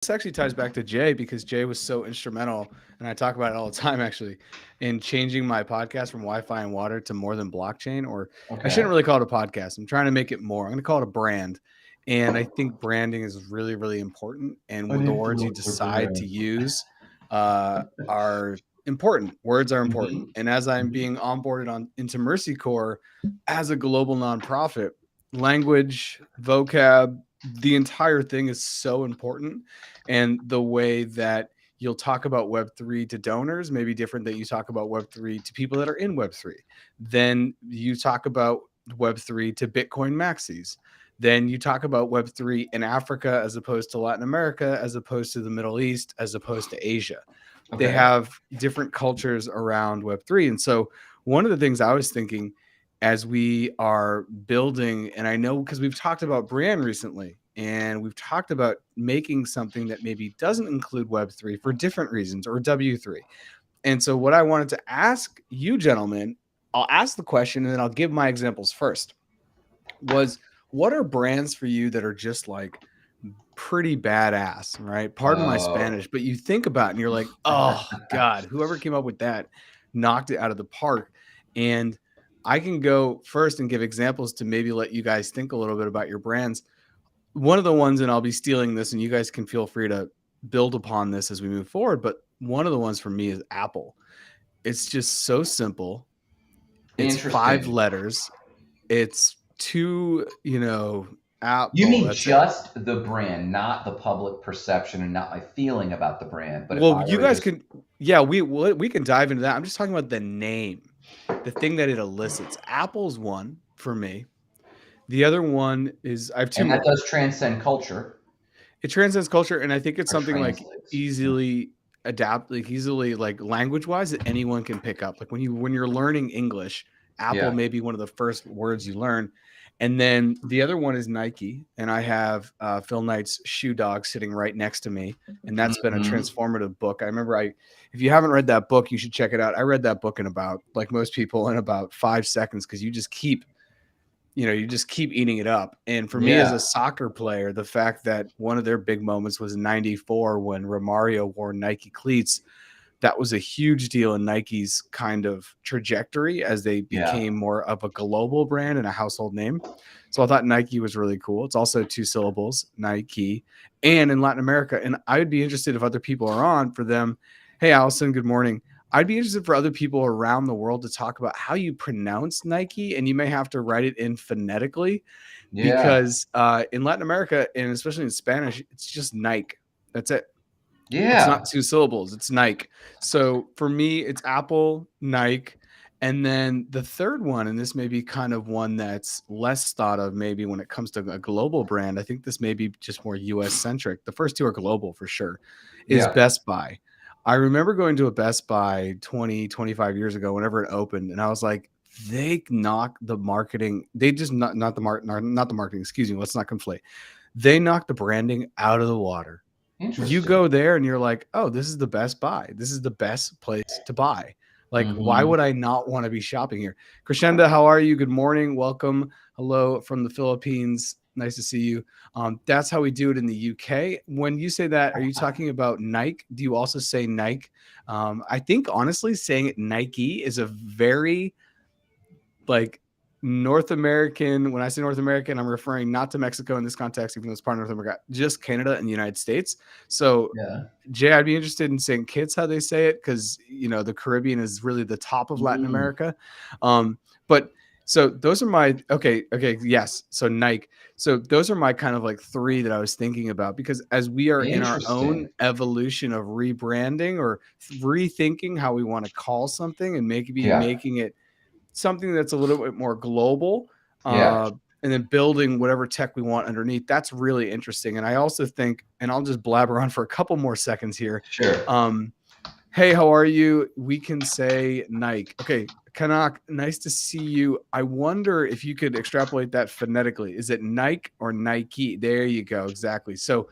this actually ties back to Jay because Jay was so instrumental, and I talk about it all the time actually, in changing my podcast from Wi-Fi and water to more than blockchain. Or I shouldn't Okay. really call it a podcast. I'm trying to make it more. I'm going to call it a brand. And I think branding is really, really important. And I the need to words you look for decide to brand. use are important. Words are important. Hmm. And as I'm Hmm. being onboarded on into Mercy Corps as a global nonprofit, language, vocab, the entire thing is so important. And the way that you'll talk about Web3 to donors may be different that you talk about Web3 to people that are in Web3. Then you talk about Web3 to Bitcoin maxis. Then you talk about Web3 in Africa as opposed to Latin America, as opposed to the Middle East, as opposed to Asia. They Okay. have different cultures around Web3. And so, one of the things I was thinking as we are building, and I know because we've talked about brand recently, and we've talked about making something that maybe doesn't include Web3 for different reasons or W3. And so, what I wanted to ask you, gentlemen, I'll ask the question and then I'll give my examples first. Was what are brands for you that are just like pretty badass, right? Pardon my Oh. Spanish, but you think about it and you're like, oh God, whoever came up with that knocked it out of the park. And I can go first and give examples to maybe let you guys think a little bit about your brands. One of the ones, and I'll be stealing this, and you guys can feel free to build upon this as we move forward. But one of the ones for me is Apple. It's just so simple. It's five Interesting. letters. It's two, You Apple. mean That's it. just the brand, not the public perception and not my feeling about the brand. But if Well, I you were to guys just can, yeah, we can dive into that. I'm just talking about the name, the thing that it elicits. Apple's one for me. The other one is I have two and that more. does transcend culture It transcends culture, and I think it's or something like translates. Yeah. easily adapt, like easily like language wise that anyone can pick up. Like when you're learning English, Apple Yeah. may be one of the first words you learn. And then the other one is Nike, and I have Phil Knight's Shoe Dog sitting right next to me, and that's been a Hmm. transformative book. I remember if you haven't read that book, you should check it out. I read that book in about, like most people, in about 5 seconds because you just keep eating it up. And for me as Yeah. a soccer player, the fact that one of their big moments was in 94 when Romario wore Nike cleats, that was a huge deal in Nike's kind of trajectory as they Yeah. became more of a global brand and a household name. So I thought Nike was really cool. It's also two syllables, Nike, and in Latin America. And I would be interested if other people are on for them. Hey, Allison, good morning. I'd be interested for other people around the world to talk about how you pronounce Nike, and you may have to write it in phonetically Yeah. because in Latin America and especially in Spanish, it's just Nike. That's it. It's not Yeah. two syllables. It's Nike. So for me, it's Apple, Nike. And then the third one, and this may be kind of one that's less thought of maybe when it comes to a global brand. I think this may be just more US centric. The first two are global for sure, is Yeah. Best Buy. I remember going to a Best Buy 20, 25 years ago, whenever it opened, and I was like, they knock the marketing. They just not the marketing, excuse me. Let's not conflate. They knock the branding out of the water. You Interesting. go there and you're like, oh, this is the best buy. This is the best place to buy. Like, why Hmm. would I not want to be shopping here? Crescenda, how are you? Good morning. Welcome. Hello from the Philippines. Nice to see you. That's how we do it in the UK. When you say that, are you talking about Nike? Do you also say Nike? I think honestly, saying it Nike is a very like North American. When I say North American, I'm referring not to Mexico in this context, even though it's part of North America, just Canada and the United States. So, Yeah. Jay, I'd be interested in saying kids how they say it because the Caribbean is really the top of Latin Mm. America. But so those are my okay, yes. So Nike. So those are my kind of like three that I was thinking about because as we are in our own Interesting. evolution of rebranding or rethinking how we want to call something and maybe Yeah. making it something that's a little bit more global, Yeah. uh, and then building whatever tech we want underneath. That's really interesting. And I also think, and I'll just blabber on for a couple more seconds here. Sure. Um, hey, how are you? We can say Nike. Okay, Kanak, nice to see you. I wonder if you could extrapolate that phonetically. Is it Nike or Nike? There you go. Exactly. So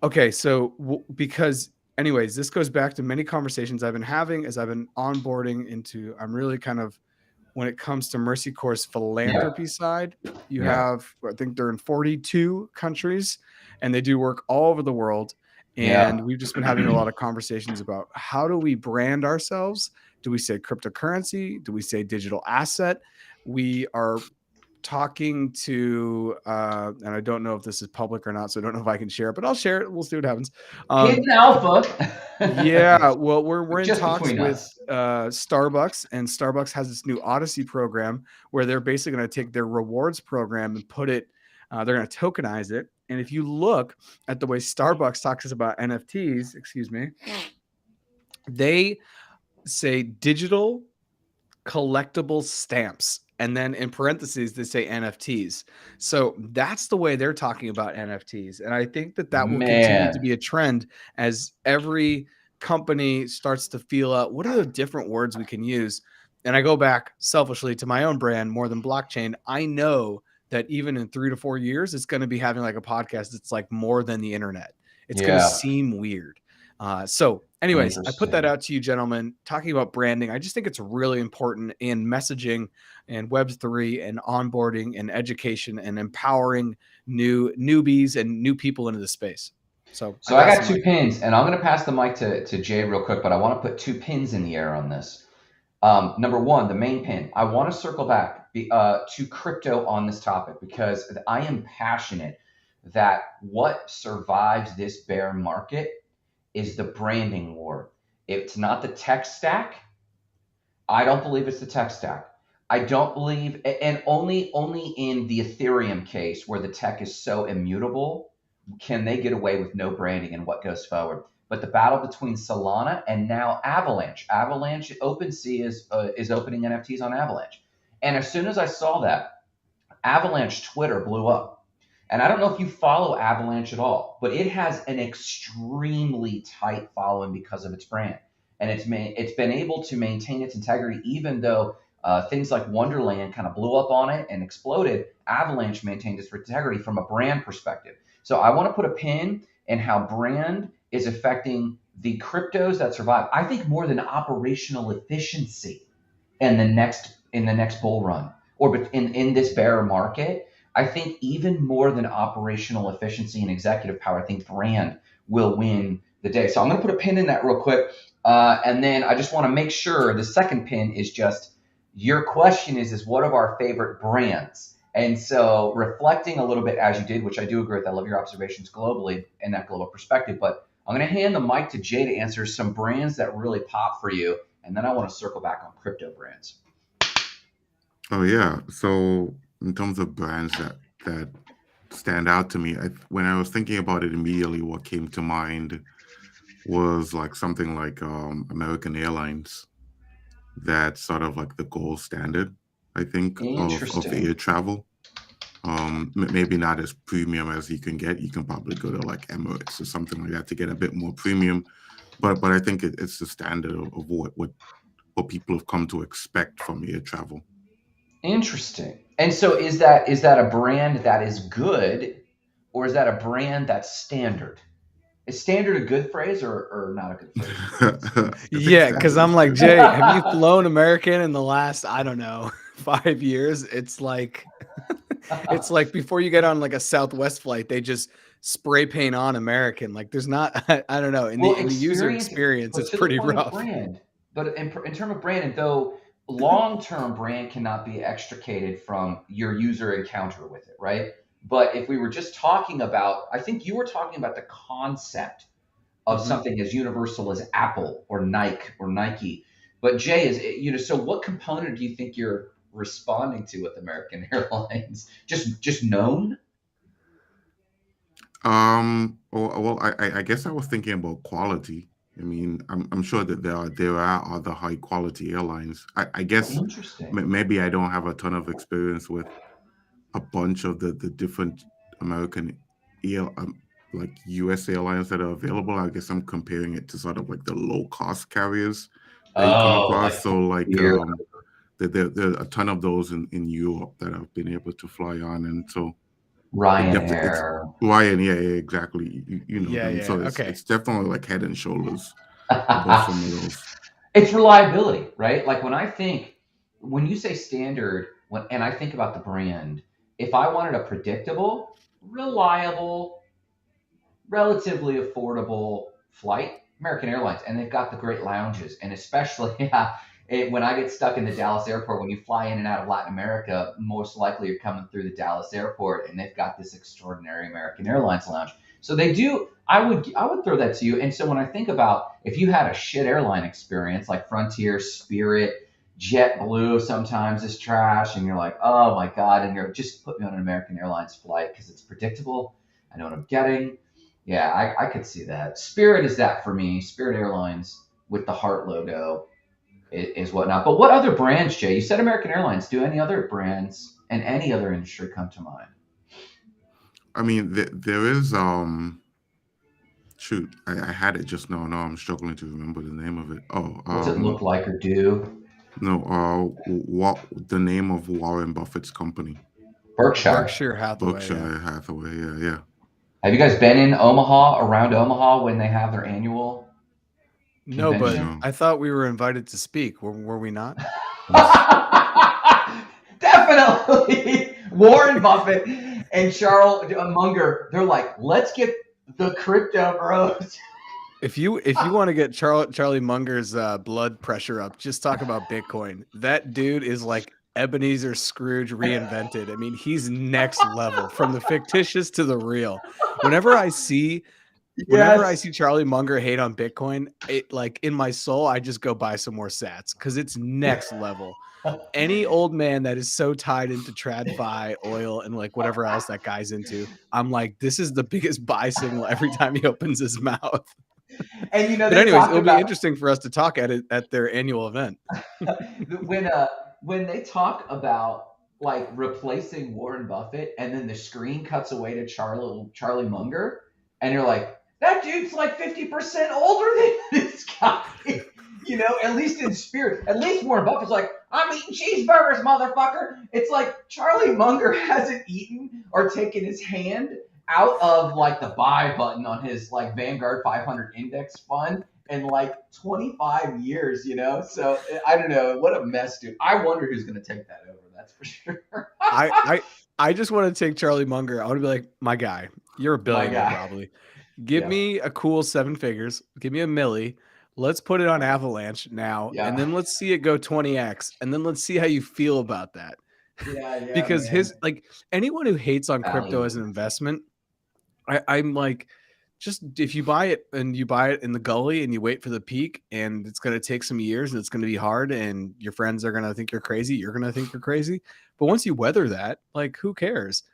okay, so because anyways, this goes back to many conversations I've been having as I've been onboarding into I'm really kind of when it comes to Mercy Corps' Yeah. philanthropy side. You Yeah. have, I think they're in 42 countries, and they do work all over the world. Yeah. And we've just been having a lot of conversations about how do we brand ourselves? Do we say cryptocurrency? Do we say digital asset? We are talking to, and I don't know if this is public or not, so I don't know if I can share it, but I'll share it. We'll see what happens. Hidden alpha. Yeah, well, we're in Just talks between with us. Starbucks, and Starbucks has this new Odyssey program where they're basically going to take their rewards program and put it, they're going to tokenize it. And if you look at the way Starbucks talks about NFTs, excuse me, they say digital collectible stamps. And then in parentheses, they say NFTs. So that's the way they're talking about NFTs. And I think that that will continue to Man. be a trend as every company starts to feel out what are the different words we can use. And I go back selfishly to my own brand more than blockchain. I know that even in 3 to 4 years, it's going to be having like a podcast that's like more than the internet. It's going to Yeah. seem weird. So anyways, I put that Interesting. out to you, gentlemen, talking about branding. I just think it's really important in messaging and Web3 and onboarding and education and empowering newbies and new people into the space. So So I got 2 pins, and I'm going to pass the mic to Jay real quick, but I want to put 2 pins in the air on this. Number one, the main pin. I want to circle back to crypto on this topic because I am passionate that what survives this bear market is the branding war. It's not the tech stack. I don't believe it's the tech stack. I don't believe, and only in the Ethereum case where the tech is so immutable can they get away with no branding and what goes forward. But the battle between Solana and now Avalanche, OpenSea is opening NFTs on Avalanche, and as soon as I saw that, Avalanche Twitter blew up. And I don't know if you follow Avalanche at all, but it has an extremely tight following because of its brand, and it's been able to maintain its integrity even though things like Wonderland kind of blew up on it and exploded. Avalanche maintained its integrity from a brand perspective. So I want to put a pin in how brand is affecting the cryptos that survive. I think more than operational efficiency in the next bull run or in this bear market. I think even more than operational efficiency and executive power, I think brand will win the day. So I'm going to put a pin in that real quick. And then I just want to make sure the second pin is just your question is what of our favorite brands? And so reflecting a little bit as you did, which I do agree with, I love your observations globally and that global perspective, but I'm going to hand the mic to Jay to answer some brands that really pop for you. And then I want to circle back on crypto brands. Oh yeah. So in terms of brands that stand out to me, when I was thinking about it immediately, what came to mind was like something like American Airlines. That's sort of like the gold standard, I think, of air travel. Maybe not as premium as you can get. You can probably go to like Emirates or something like that to get a bit more premium. But I think it's the standard of what people have come to expect from air travel. Interesting. And so is that a brand that is good, or is that a brand that's standard? Is standard a good phrase or not a good phrase? Yeah, because I'm like, Jay, have you flown American in the last, I don't know, 5 years? It's like before you get on like a Southwest flight, they just spray paint on American. Like there's not, I don't know, in the user experience, it's pretty rough. But in terms of brand, and though long-term brand cannot be extricated from your user encounter with it, right? But if we were just talking about, I think you were talking about the concept of something as universal as Apple or Nike. But Jay, so what component do you think you're responding to with American Airlines? Just known? Well, I guess I was thinking about quality. I mean, I'm sure that there are other high quality airlines. I guess maybe I don't have a ton of experience with a bunch of the different American like US airlines that are available. I guess I'm comparing it to sort of like the low cost carriers that you come across. So like there are a ton of those in Europe that I've been able to fly on, and so Ryanair. Ryan, yeah, exactly. You know them. So it's definitely like head and shoulders above some of those. It's reliability, right? Like when I think when you say standard, and I think about the brand, if I wanted a predictable, reliable, relatively affordable flight, American Airlines, and they've got the great lounges, and especially when I get stuck in the Dallas airport, when you fly in and out of Latin America, most likely you're coming through the Dallas airport, and they've got this extraordinary American Airlines lounge. So they do. I would throw that to you. And so when I think about if you had a shit airline experience like Frontier, Spirit, JetBlue sometimes is trash, and you're like, oh my god, and you're just put me on an American Airlines flight because it's predictable. I know what I'm getting. Yeah, I could see that. Spirit is that for me. Spirit Airlines with the heart logo is whatnot. But what other brands, Jay? You said American Airlines. Do any other brands in any other industry come to mind? I mean, there is shoot, I had it just now. Now I'm struggling to remember the name of it. Oh, What's it look like or do? no, what the name of Warren Buffett's company? Berkshire. Hathaway. Berkshire Hathaway. Yeah. Have you guys been in Omaha, around Omaha, when they have their annual No, but convention? I thought we were invited to speak. Were we not? Definitely. Warren Buffett and Charles Munger, they're like, let's get the crypto bros. If you want to get Charlie Munger's blood pressure up, just talk about Bitcoin. That dude is like Ebenezer Scrooge reinvented. I mean, he's next level from the fictitious to the real. Whenever I see Charlie Munger hate on Bitcoin, it like in my soul, I just go buy some more sats because it's next level. Any old man that is so tied into TradFi, oil, and like whatever else that guy's into, I'm like, this is the biggest buy signal every time he opens his mouth. And but anyways, it'll be interesting for us to talk at their annual event. when they talk about like replacing Warren Buffett, and then the screen cuts away to Charlie Munger, and you're like, that dude's like 50% older than this guy. You know, at least in spirit. At least Warren Buffett's like, I'm eating cheeseburgers, motherfucker. It's like Charlie Munger hasn't eaten or taken his hand out of like the buy button on his like Vanguard 500 index fund in like 25 years, you know? So I don't know. What a mess, dude. I wonder who's going to take that over. That's for sure. I just want to take Charlie Munger. I want to be like, my guy, you're a billionaire probably. Give me a cool 7 figures. Give me a milli. Let's put it on Avalanche now. Yeah. And then let's see it go 20x. And then let's see how you feel about that. Yeah. Because man, his like anyone who hates on crypto as an investment, I'm like, just if you buy it and you buy it in the gully and you wait for the peak and it's going to take some years and it's going to be hard and your friends are going to think you're crazy. You're going to think you're crazy. But once you weather that, like, who cares?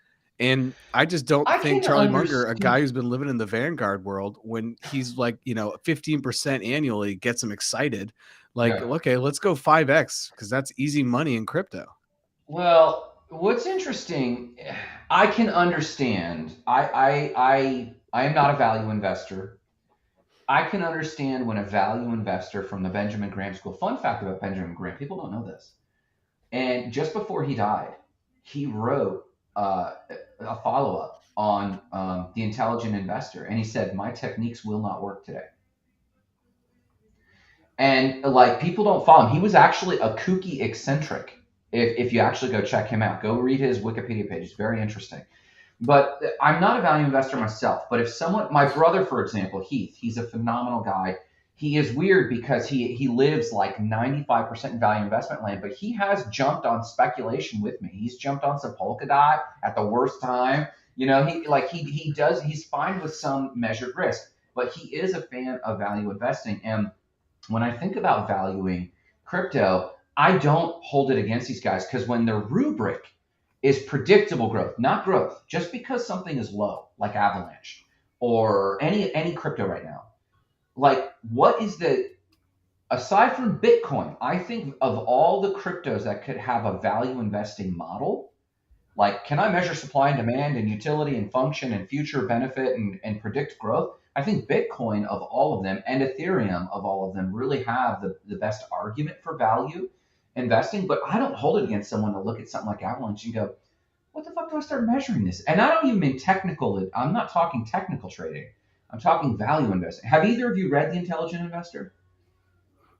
And I just don't think Charlie Munger, a guy who's been living in the Vanguard world, when he's like, 15% annually gets him excited. Like, okay, let's go 5x because that's easy money in crypto. Well, what's interesting, I can understand. I am not a value investor. I can understand when a value investor from the Benjamin Graham School. Fun fact about Benjamin Graham, people don't know this. And just before he died, he wrote a follow-up on The Intelligent Investor. And he said, my techniques will not work today. And like, people don't follow him. He was actually a kooky eccentric. If you actually go check him out, go read his Wikipedia page. It's very interesting. But I'm not a value investor myself. But if someone, my brother, for example, Heath, he's a phenomenal guy. He is weird because he lives like 95% in value investment land, but he has jumped on speculation with me. He's jumped on some Polkadot at the worst time. You know, he's fine with some measured risk, but he is a fan of value investing. And when I think about valuing crypto, I don't hold it against these guys because when their rubric is predictable growth, not growth, just because something is low, like Avalanche or any crypto right now. Like, what is aside from Bitcoin, I think of all the cryptos that could have a value investing model, like, can I measure supply and demand and utility and function and future benefit and predict growth? I think Bitcoin of all of them and Ethereum of all of them really have the best argument for value investing, but I don't hold it against someone to look at something like Avalanche and go, what the fuck do I start measuring this? And I don't even mean technical. I'm not talking technical trading. I'm talking value investing. Have either of you read The Intelligent Investor?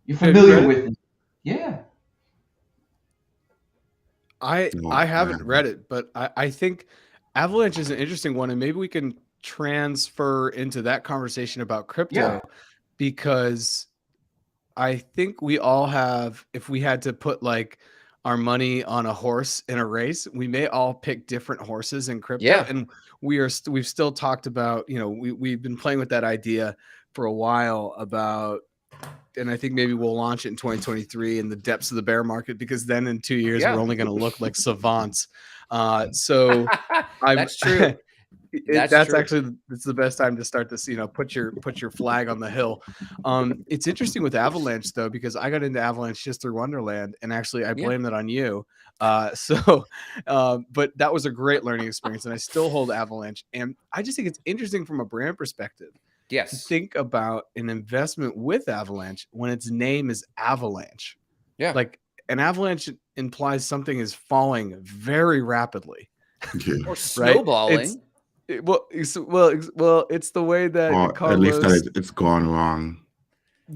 You're familiar with it? Yeah. No, I I haven't read haven't. it, but I think Avalanche is an interesting one, and maybe we can transfer into that conversation about Yeah. crypto, because I think we all have, if we had to put like our money on a horse in a race, we may all pick different horses in crypto. Yeah. And we've still talked about, we've been playing with that idea for a while about, and I think maybe we'll launch it in 2023 in the depths of the bear market, because then in 2 years, we're Yeah. only going to look like savants. So I'm, That's true. That's that's true. actually, it's the best time to start this, put your flag on the hill. It's interesting with Avalanche though, because I got into Avalanche just through Wonderland, and actually I Yeah. blame that on you. But that was a great learning experience, and I still hold Avalanche. And I just think it's interesting from a brand perspective to Yes. think about an investment with Avalanche when its name is Avalanche. Yeah. Like an avalanche implies something is falling very rapidly, Yeah. Or right? snowballing. It's the way that Or at Carlos. least that it's gone wrong.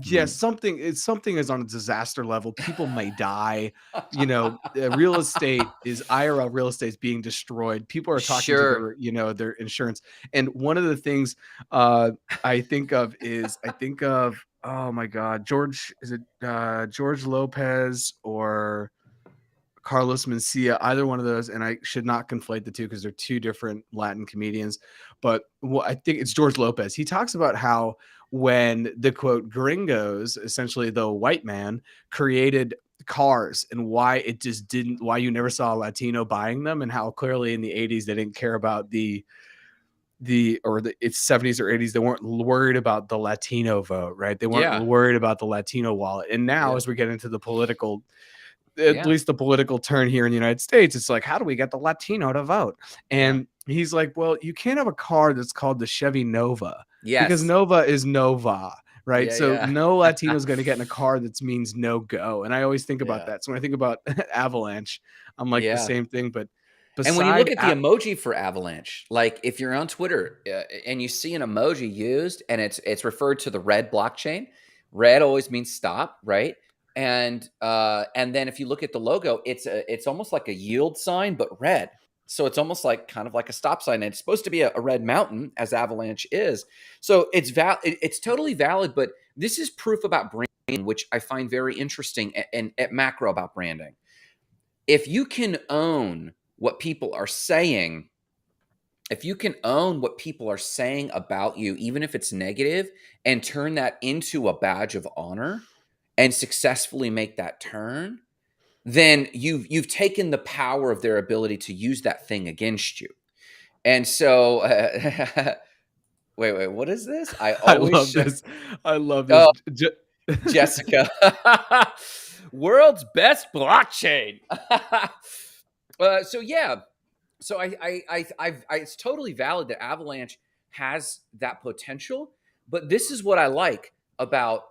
Yes, something is on a disaster level. People may die. Real estate is IRL real estate is being destroyed. People are talking Sure. to their insurance. And one of the things I think of, oh my God, George Lopez or Carlos Mencia, either one of those, and I should not conflate the two because they're two different Latin comedians. But I think it's George Lopez. He talks about how when the quote gringos, essentially the white man, created cars, and why you never saw a Latino buying them, and how clearly in the 80s they didn't care about it's 70s or 80s, they weren't worried about the Latino vote, right? They weren't worried about the Latino wallet. And now as we get into the political, at least the political turn here in the United States, it's like, how do we get the Latino to vote? And he's like, well, you can't have a car that's called the Chevy Nova, because Nova is Nova, right? No Latino is going to get in a car that means no go. And I always think about that. So when I think about Avalanche, I'm like the same thing. But and when you look at the emoji for Avalanche, like if you're on Twitter and you see an emoji used and it's referred to the red blockchain, red always means stop, right? And then if you look at the logo, it's almost like a yield sign, but red. So it's almost like kind of like a stop sign. And it's supposed to be a red mountain, as Avalanche is. So it's totally valid. But this is proof about branding, which I find very interesting, and at macro about branding. If you can own what people are saying, about you, even if it's negative, and turn that into a badge of honor, and successfully make that turn, then you've taken the power of their ability to use that thing against you. And so, wait, what is this? I love this. Jessica, world's best blockchain. So it's totally valid that Avalanche has that potential, but this is what I like about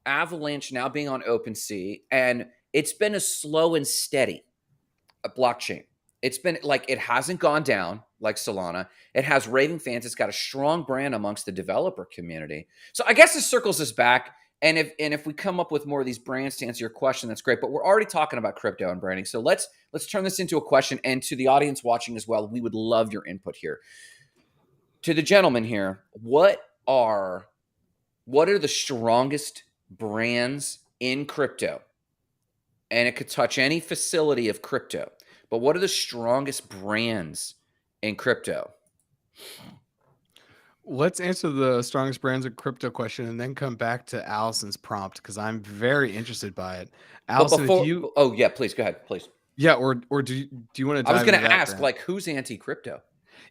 Avalanche now being on OpenSea, and it's been a slow and steady blockchain. It's been like, it hasn't gone down like Solana. It has raving fans. It's got a strong brand amongst the developer community. So I guess this circles us back. And if we come up with more of these brands to answer your question, that's great. But we're already talking about crypto and branding. So let's turn this into a question. And to the audience watching as well, we would love your input here. To the gentleman here, what are the strongest brands in crypto? And it could touch any facility of crypto, but what are the strongest brands in crypto? Let's answer the strongest brands in crypto question, and then come back to Allison's prompt, because I'm very interested by it. Allison, please go ahead, please. Yeah, or do you want to? I was going to ask, like, who's anti-crypto?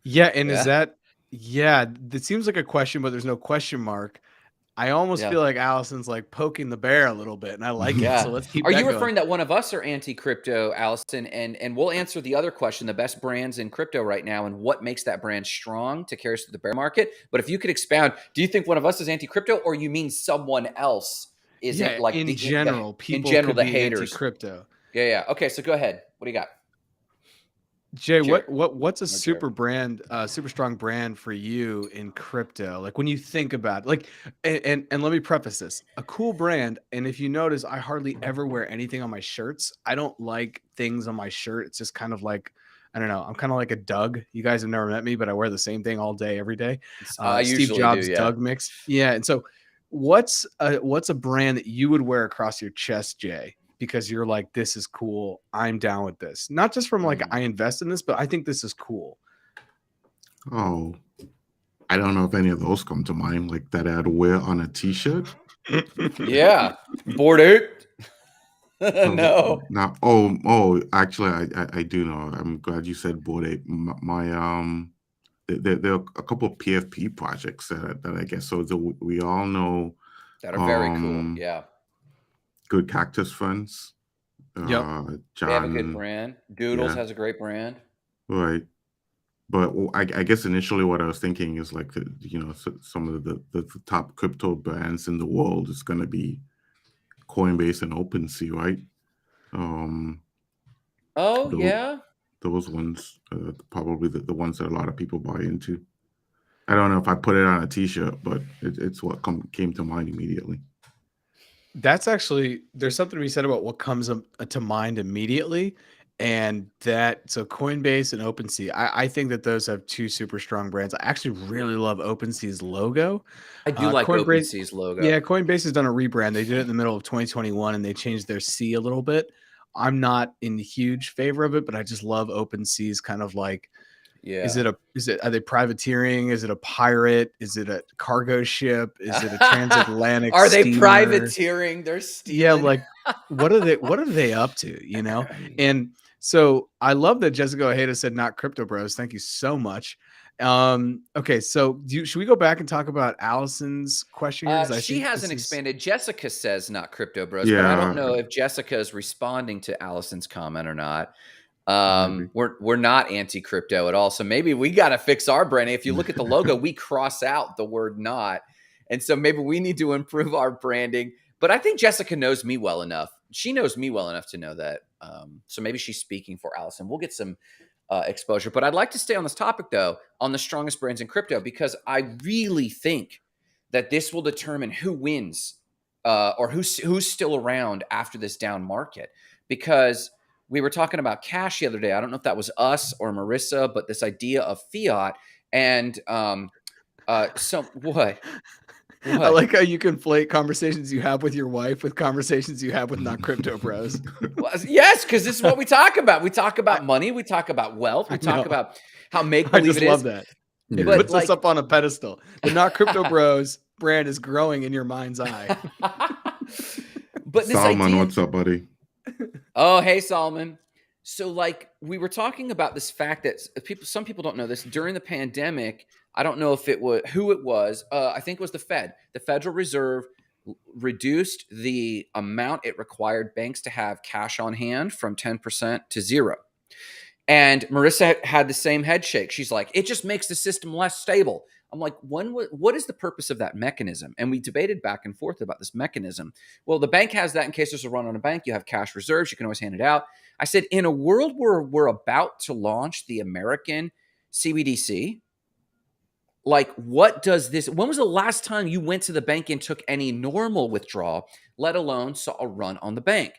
Yeah, and is that? Yeah, it seems like a question, but there's no question mark. I almost feel like Allison's like poking the bear a little bit, and I like it. So let's keep. Are you referring that one of us are anti-crypto, Allison? And we'll answer the other question: the best brands in crypto right now, and what makes that brand strong to carry us through the bear market. But if you could expound, do you think one of us is anti-crypto, or you mean someone else is like in general? People in general, could the be haters anti-crypto. Yeah. Okay, so go ahead. What do you got? Jay, Jared. what's a Jared. super brand, super strong brand for you in crypto? Like when you think about it, like, and let me preface this: a cool brand. And if you notice, I hardly ever wear anything on my shirts. I don't like things on my shirt. It's just kind of like, I don't know. I'm kind of like a Doug. You guys have never met me, but I wear the same thing all day, every day. I Steve usually do, Jobs, yeah. Doug mix. Yeah. And so, what's a brand that you would wear across your chest, Jay? Because you're like, this is cool. I'm down with this. Not just from like, I invest in this, but I think this is cool. Oh, I don't know if any of those come to mind, like that I'd wear on a t-shirt. Yeah. Bored Ape? No. Now, actually, I do know. I'm glad you said Bored Ape. There are a couple of PFP projects that I guess. So we all know That are very cool. Yeah. Good Cactus Friends. Yep. They have a good brand. Doodles has a great brand. Right. But I guess initially what I was thinking is like, some of the top crypto brands in the world is going to be Coinbase and OpenSea, right? Those ones, probably the ones that a lot of people buy into. I don't know if I put it on a t-shirt, but it's what came to mind immediately. That's actually, there's something to be said about what comes to mind immediately. And so Coinbase and OpenSea, I think that those have two super strong brands. I actually really love OpenSea's logo. I do like OpenSea's logo. Yeah, Coinbase has done a rebrand. They did it in the middle of 2021 and they changed their C a little bit. I'm not in huge favor of it, but I just love OpenSea's kind of like, are they privateering? Is it a pirate? Is it a cargo ship? Is it a transatlantic Are they steamer? privateering? They're stealing. Yeah, like what are they up to, you know? And so I love that Jessica Ojeda said not crypto bros. Thank you so much. Okay, so should we go back and talk about Allison's question here? She hasn't expanded. Jessica says not crypto bros, but I don't know if Jessica is responding to Allison's comment or not. We're not anti-crypto at all. So maybe we got to fix our branding. If you look at the logo, we cross out the word not. And so maybe we need to improve our branding. But I think Jessica knows me well enough. She knows me well enough to know that. So maybe she's speaking for Allison. We'll get some exposure. But I'd like to stay on this topic, though, on the strongest brands in crypto, because I really think that this will determine who wins or who's still around after this down market. Because we were talking about cash the other day. I don't know if that was us or Marissa, but this idea of fiat and what? I like how you conflate conversations you have with your wife with conversations you have with not crypto bros. Well, yes, because this is what we talk about. We talk about money. We talk about wealth. We talk about how make-believe it is. I just love that. It puts us up on a pedestal. The not crypto bros brand is growing in your mind's eye. But this Solomon, what's up, buddy? Oh, hey, Solomon. So like we were talking about this fact that some people don't know this during the pandemic. I don't know if it was who it was. I think it was the Fed. The Federal Reserve reduced the amount it required banks to have cash on hand from 10% to 0. And Marissa had the same head shake. She's like, it just makes the system less stable. I'm like, what is the purpose of that mechanism? And we debated back and forth about this mechanism. Well, the bank has that in case there's a run on a bank. You have cash reserves. You can always hand it out. I said, in a world where we're about to launch the American CBDC, like what does this, when was the last time you went to the bank and took any normal withdrawal, let alone saw a run on the bank?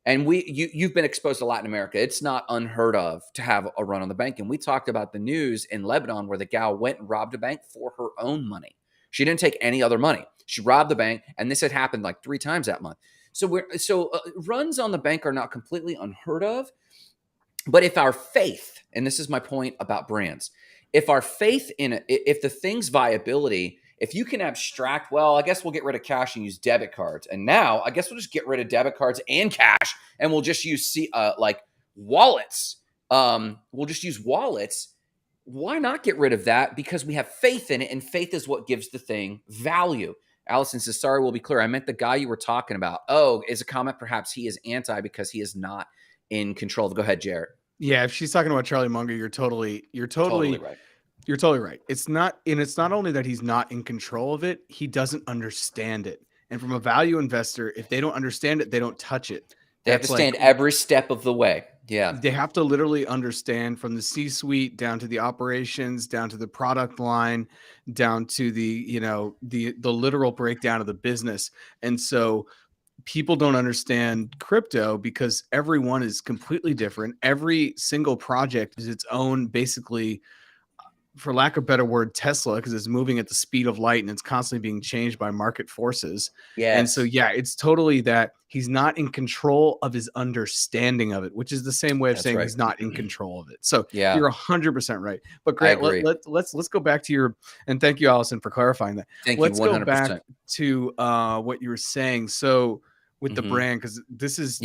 And you've been exposed to Latin America. It's not unheard of to have a run on the bank. And we talked about the news in Lebanon where the gal went and robbed a bank for her own money. She didn't take any other money. She robbed the bank, and this had happened like 3 times that month. So runs on the bank are not completely unheard of. But if our faith, and this is my point about brands, if our faith in it, if the thing's viability, if you can abstract, well, I guess we'll get rid of cash and use debit cards. And now I guess we'll just get rid of debit cards and cash, and we'll just use like wallets. We'll just use wallets. Why not get rid of that? Because we have faith in it, and faith is what gives the thing value. Allison says, sorry, we'll be clear. I meant the guy you were talking about. Oh, is a comment perhaps he is anti because he is not in control. Go ahead, Jarrett. Yeah, if she's talking about Charlie Munger, you're totally right. You're totally right. It's not only that he's not in control of it, he doesn't understand it. And from a value investor, if they don't understand it, they don't touch it. They have to stand every step of the way. Yeah. They have to literally understand from the C-suite down to the operations, down to the product line, down to the, you know, the literal breakdown of the business. And so people don't understand crypto because everyone is completely different. Every single project is its own, basically, for lack of a better word, Tesla, because it's moving at the speed of light and it's constantly being changed by market forces. And so, Yes. yeah, it's totally that he's not in control of his understanding of it, which is the same way of That's saying right. he's not in control of it. So Yeah. you're 100% right. But I Grant, agree. let's go back to your, and thank you, Allison, for clarifying that. Thank you. Let's go 100%. back to what you were saying. So with the brand, because this is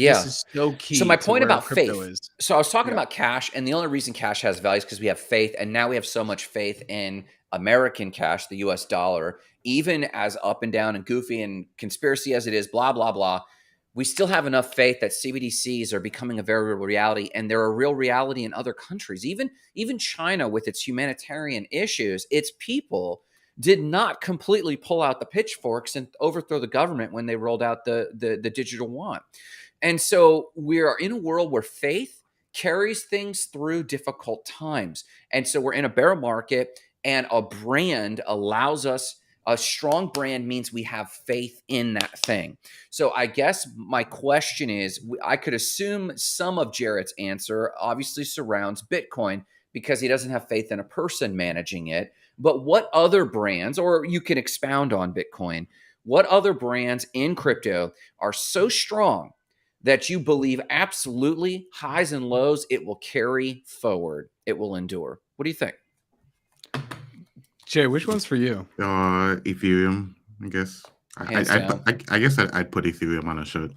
so key. So my to point where about crypto faith. is. So I was talking about cash, and the only reason cash has value is because we have faith, and now we have so much faith in American cash, the US dollar, even as up and down and goofy and conspiracy as it is, blah, blah, blah. We still have enough faith that CBDCs are becoming a very real reality, and they're a real reality in other countries. Even China, with its humanitarian issues, its people did not completely pull out the pitchforks and overthrow the government when they rolled out the digital yuan. And so we are in a world where faith carries things through difficult times. And so we're in a bear market, and a brand allows us, a strong brand means we have faith in that thing. So I guess my question is, I could assume some of Jarrett's answer obviously surrounds Bitcoin because he doesn't have faith in a person managing it. But what other brands, or you can expound on Bitcoin, what other brands in crypto are so strong that you believe absolutely highs and lows, it will carry forward, it will endure? What do you think? Jay, which one's for you? Ethereum, I guess. Hands down. I guess I'd put Ethereum on a shirt.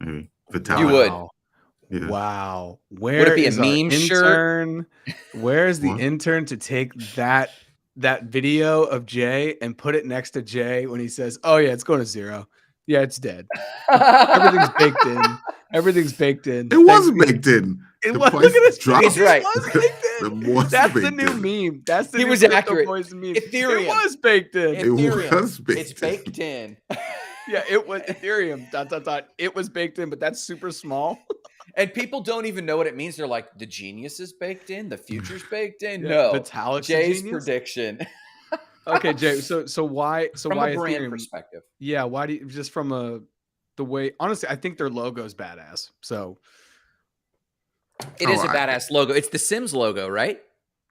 Maybe. You would. Yeah. Wow. Would Where it be a is our meme shirt? intern? Where is the What? intern to take that video of Jay and put it next to Jay when he says, "Oh yeah, it's going to zero. Yeah, it's dead. Everything's baked in. Everything's baked in. It was baked in. It The was. price Look at his dropped. face. He's right. It was baked in. It was That's the baked new in. meme. That's the He new was Crypto accurate. Boys meme. Ethereum. It was baked in. It Ethereum. was baked It's in. baked in. Yeah, it was Ethereum. ... It was baked in, but that's super small. And people don't even know what it means. They're like, the genius is baked in, the future's baked in. Yeah, No, Vitalik's a Jay's genius? prediction. Okay, Jay. So why? So From why a brand Ethereum? perspective. Yeah, why do you, just from the way? Honestly, I think their logo's badass. So It is a badass logo. It's the Sims logo, right?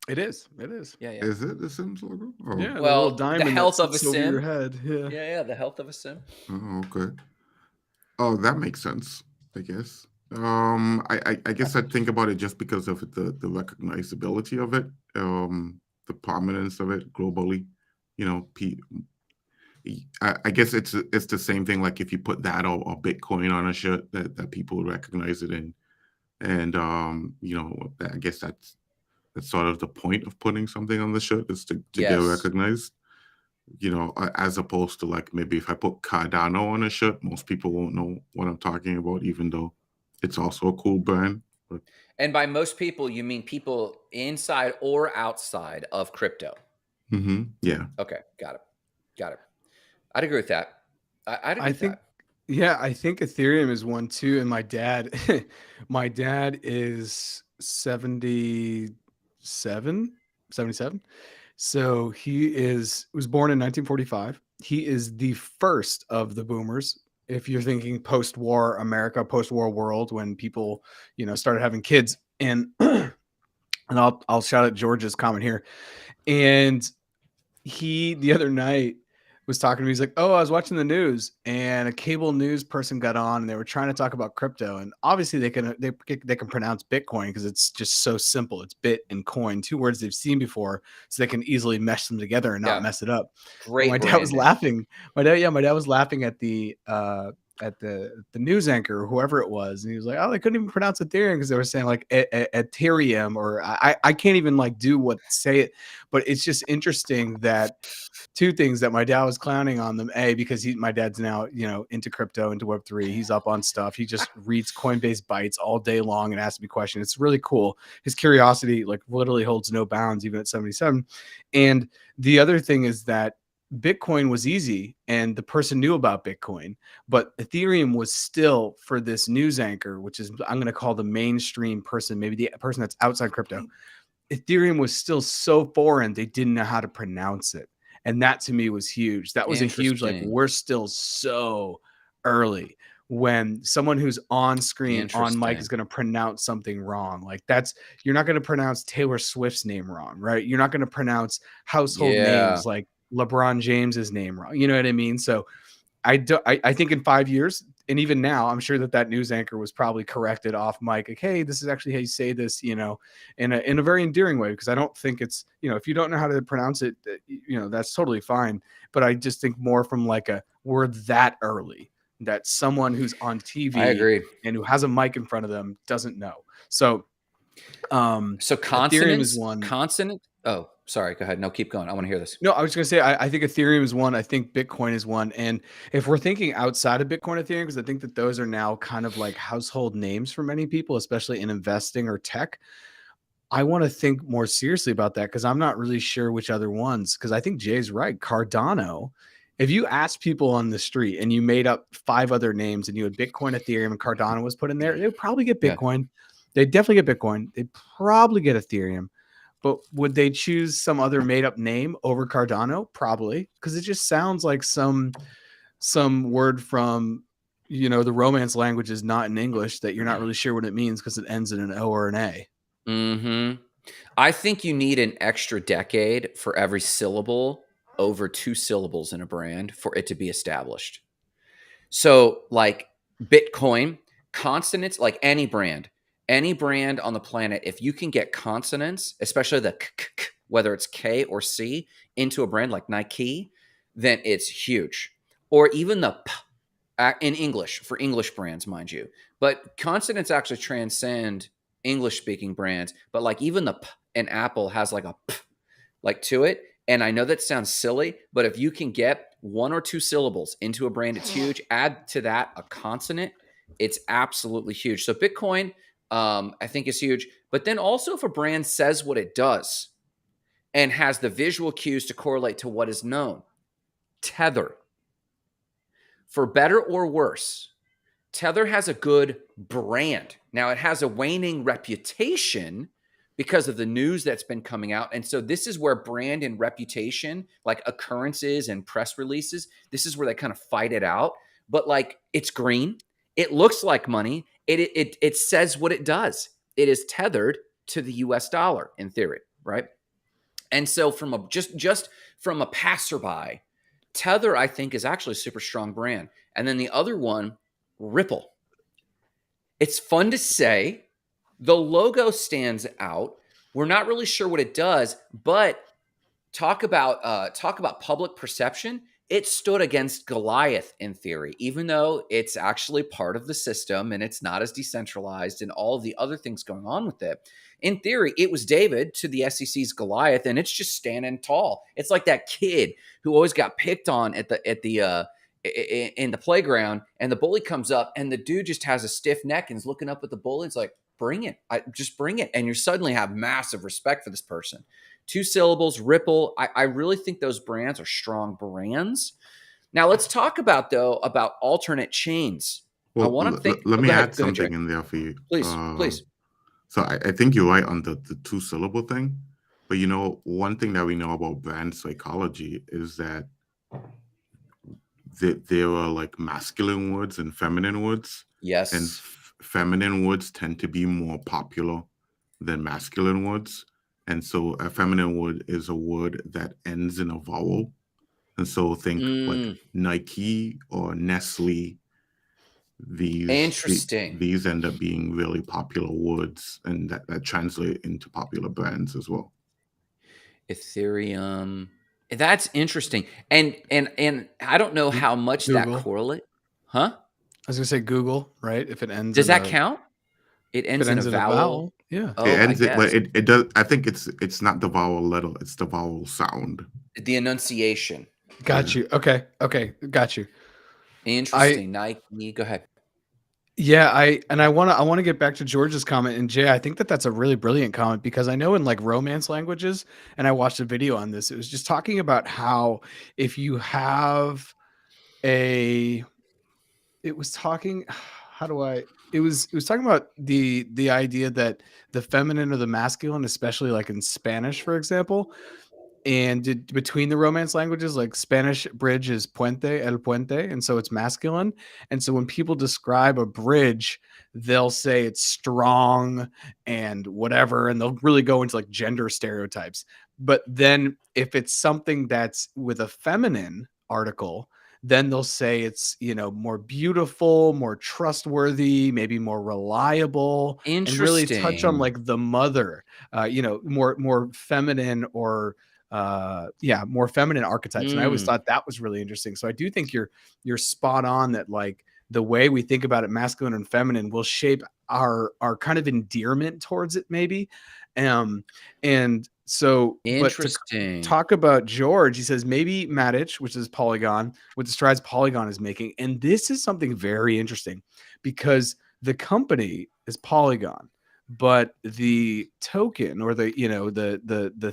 it is. It is. Yeah. Is it the Sims logo? Oh. Yeah. the Well, little diamond the health that of a sits over sim. your head. Yeah. Yeah, the health of a sim. Oh, okay. Oh, that makes sense, I guess. I guess I think about it just because of the recognizability of it, the prominence of it globally. You know, I guess it's the same thing. Like if you put that or Bitcoin on a shirt, that people would recognize it in, and you know, I guess that's sort of the point of putting something on the shirt, is to get recognized. You know, as opposed to like maybe if I put Cardano on a shirt, most people won't know what I'm talking about, even though it's also a cool brand. But And by most people, you mean people inside or outside of crypto? yeah. Okay, got it. I'd agree with that. I'd agree with that. Yeah, I think Ethereum is one too. And my dad is 77. So he was born in 1945. He is the first of the boomers. If you're thinking post-war America, post-war world, when people, you know, started having kids, and I'll shout out George's comment here. And he, the other night, was talking to me. He's like, "Oh, I was watching the news, and a cable news person got on, and they were trying to talk about crypto. And obviously, they can pronounce Bitcoin because it's just so simple. It's bit and coin, two words they've seen before, so they can easily mesh them together and not mess it up." Great. My dad was laughing. My dad was laughing at the news anchor or whoever it was, and he was like, "Oh, they couldn't even pronounce Ethereum because they were saying like Ethereum, or I can't even like say it." But it's just interesting that two things that my dad was clowning on them. A, because my dad's now, you know, into crypto, into Web3. He's up on stuff. He just reads Coinbase Bytes all day long and asks me questions. It's really cool. His curiosity like literally holds no bounds, even at 77. And the other thing is that Bitcoin was easy and the person knew about Bitcoin, but Ethereum was still, for this news anchor, which is, I'm going to call the mainstream person, maybe the person that's outside crypto, Ethereum was still so foreign, they didn't know how to pronounce it. And that to me was huge. That was a huge, like, Interesting. we're still so early when someone who's on screen, on mic, is Interesting. going to pronounce something wrong. Like, that's, you're not going to pronounce Taylor Swift's name wrong, right? You're not going to pronounce household Yeah. names like LeBron James's name wrong. You know what I mean? So I think in 5 years, and even now, I'm sure that news anchor was probably corrected off mic, like, hey, this is actually how you say this, in a very endearing way, because I don't think it's, if you don't know how to pronounce it, that's totally fine. But I just think more from like we're that early that someone who's on TV I agree. and who has a mic in front of them doesn't know. So So Ethereum is consonants, one. consonant. Oh, sorry. Go ahead. No, keep going. I want to hear this. No, I was going to say, I think Ethereum is one. I think Bitcoin is one. And if we're thinking outside of Bitcoin, Ethereum, because I think that those are now kind of like household names for many people, especially in investing or tech, I want to think more seriously about that, because I'm not really sure which other ones, because I think Jay's right. Cardano, if you asked people on the street and you made up 5 other names and you had Bitcoin, Ethereum, and Cardano was put in there, they'd probably get Yeah. Bitcoin. They'd definitely get Bitcoin. They'd probably get Ethereum. But would they choose some other made up name over Cardano? Probably, because it just sounds like some word from, the Romance language is not in English, that you're not really sure what it means because it ends in an O or an A. Mm-hmm. I think you need an extra decade for every syllable over 2 syllables in a brand for it to be established. So like Bitcoin, consonants, like any brand on the planet, if you can get consonants, especially the k, whether it's K or C, into a brand like Nike, then it's huge. Or even the P in English, for English brands, mind you. But consonants actually transcend English speaking brands. But like even the P in Apple has like a P like to it. And I know that sounds silly, but if you can get 1 or 2 syllables into a brand, it's huge. Add to that a consonant, it's absolutely huge. So Bitcoin, I think, is huge. But then also, if a brand says what it does and has the visual cues to correlate to what is known, Tether. For better or worse, Tether has a good brand. Now, it has a waning reputation because of the news that's been coming out. And so this is where brand and reputation, like occurrences and press releases, this is where they kind of fight it out. But like, it's green. It looks like money. It says what it does. It is tethered to the US dollar in theory, right? And so from a just from a passerby, Tether, I think, is actually a super strong brand. And then the other one, Ripple. It's fun to say. The logo stands out. We're not really sure what it does, but talk about public perception. It stood against Goliath in theory, even though it's actually part of the system and it's not as decentralized and all of the other things going on with it. In theory, it was David to the SEC's Goliath, and it's just standing tall. It's like that kid who always got picked on in the playground, and the bully comes up, and the dude just has a stiff neck and is looking up at the bully. It's like, bring it, just bring it, and you suddenly have massive respect for this person. 2 syllables, Ripple. I really think those brands are strong brands. Now let's talk about alternate chains. I Well, want to think. let me go add ahead, something Jay. in there for you. Please. So I think you're right on the 2 syllable thing. But one thing that we know about brand psychology is that there are like masculine words and feminine words. Yes. And feminine words tend to be more popular than masculine words. And so a feminine word is a word that ends in a vowel. And so think like Nike or Nestle. These end up being really popular words, and that translate into popular brands as well. Ethereum. That's interesting. And I don't know how much Google. that correlate. Huh? I was gonna say Google, right? If it ends, does that count? It ends in a vowel. Yeah. Oh, it ends but it does. I think it's not the vowel letter, it's the vowel sound. The enunciation. Got you. Okay. Got you. Interesting. Nike. Go ahead. Yeah, I want to get back to George's comment, and Jay, I think that that's a really brilliant comment, because I know in like romance languages, and I watched a video on this. It was just talking about how if you have a, it was talking, how do I? It was talking about the idea that the feminine or the masculine, especially like in Spanish, for example, and between the romance languages, like Spanish bridge is puente, el puente, and so it's masculine. And so when people describe a bridge, they'll say it's strong and whatever, and they'll really go into like gender stereotypes. But then if it's something that's with a feminine article, then they'll say it's, more beautiful, more trustworthy, maybe more reliable, and really touch on Interesting. like the mother, more feminine, or more feminine archetypes. And I always Mm, thought that was really interesting. So I do think you're spot on that, like, the way we think about it, masculine and feminine, will shape our kind of endearment towards it, maybe. And so, but to interesting. talk about George, he says maybe Matic, which is Polygon, with the strides Polygon is making. And this is something very interesting, because the company is Polygon, but the token, or the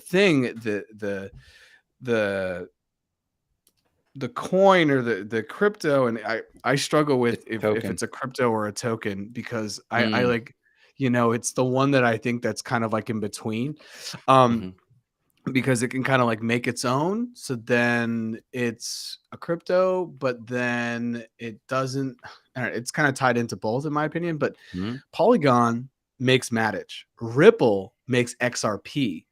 thing, the the coin, or the crypto, and I struggle The with if token. it's a crypto or a token, because I Mm, like, it's the one that I think that's kind of like in between. um hmm. because it can kind of like make its own, so then it's a crypto, but then it doesn't. I don't know, it's kind of tied into both, in my opinion. But Hmm. Polygon makes Matic, Ripple makes XRP,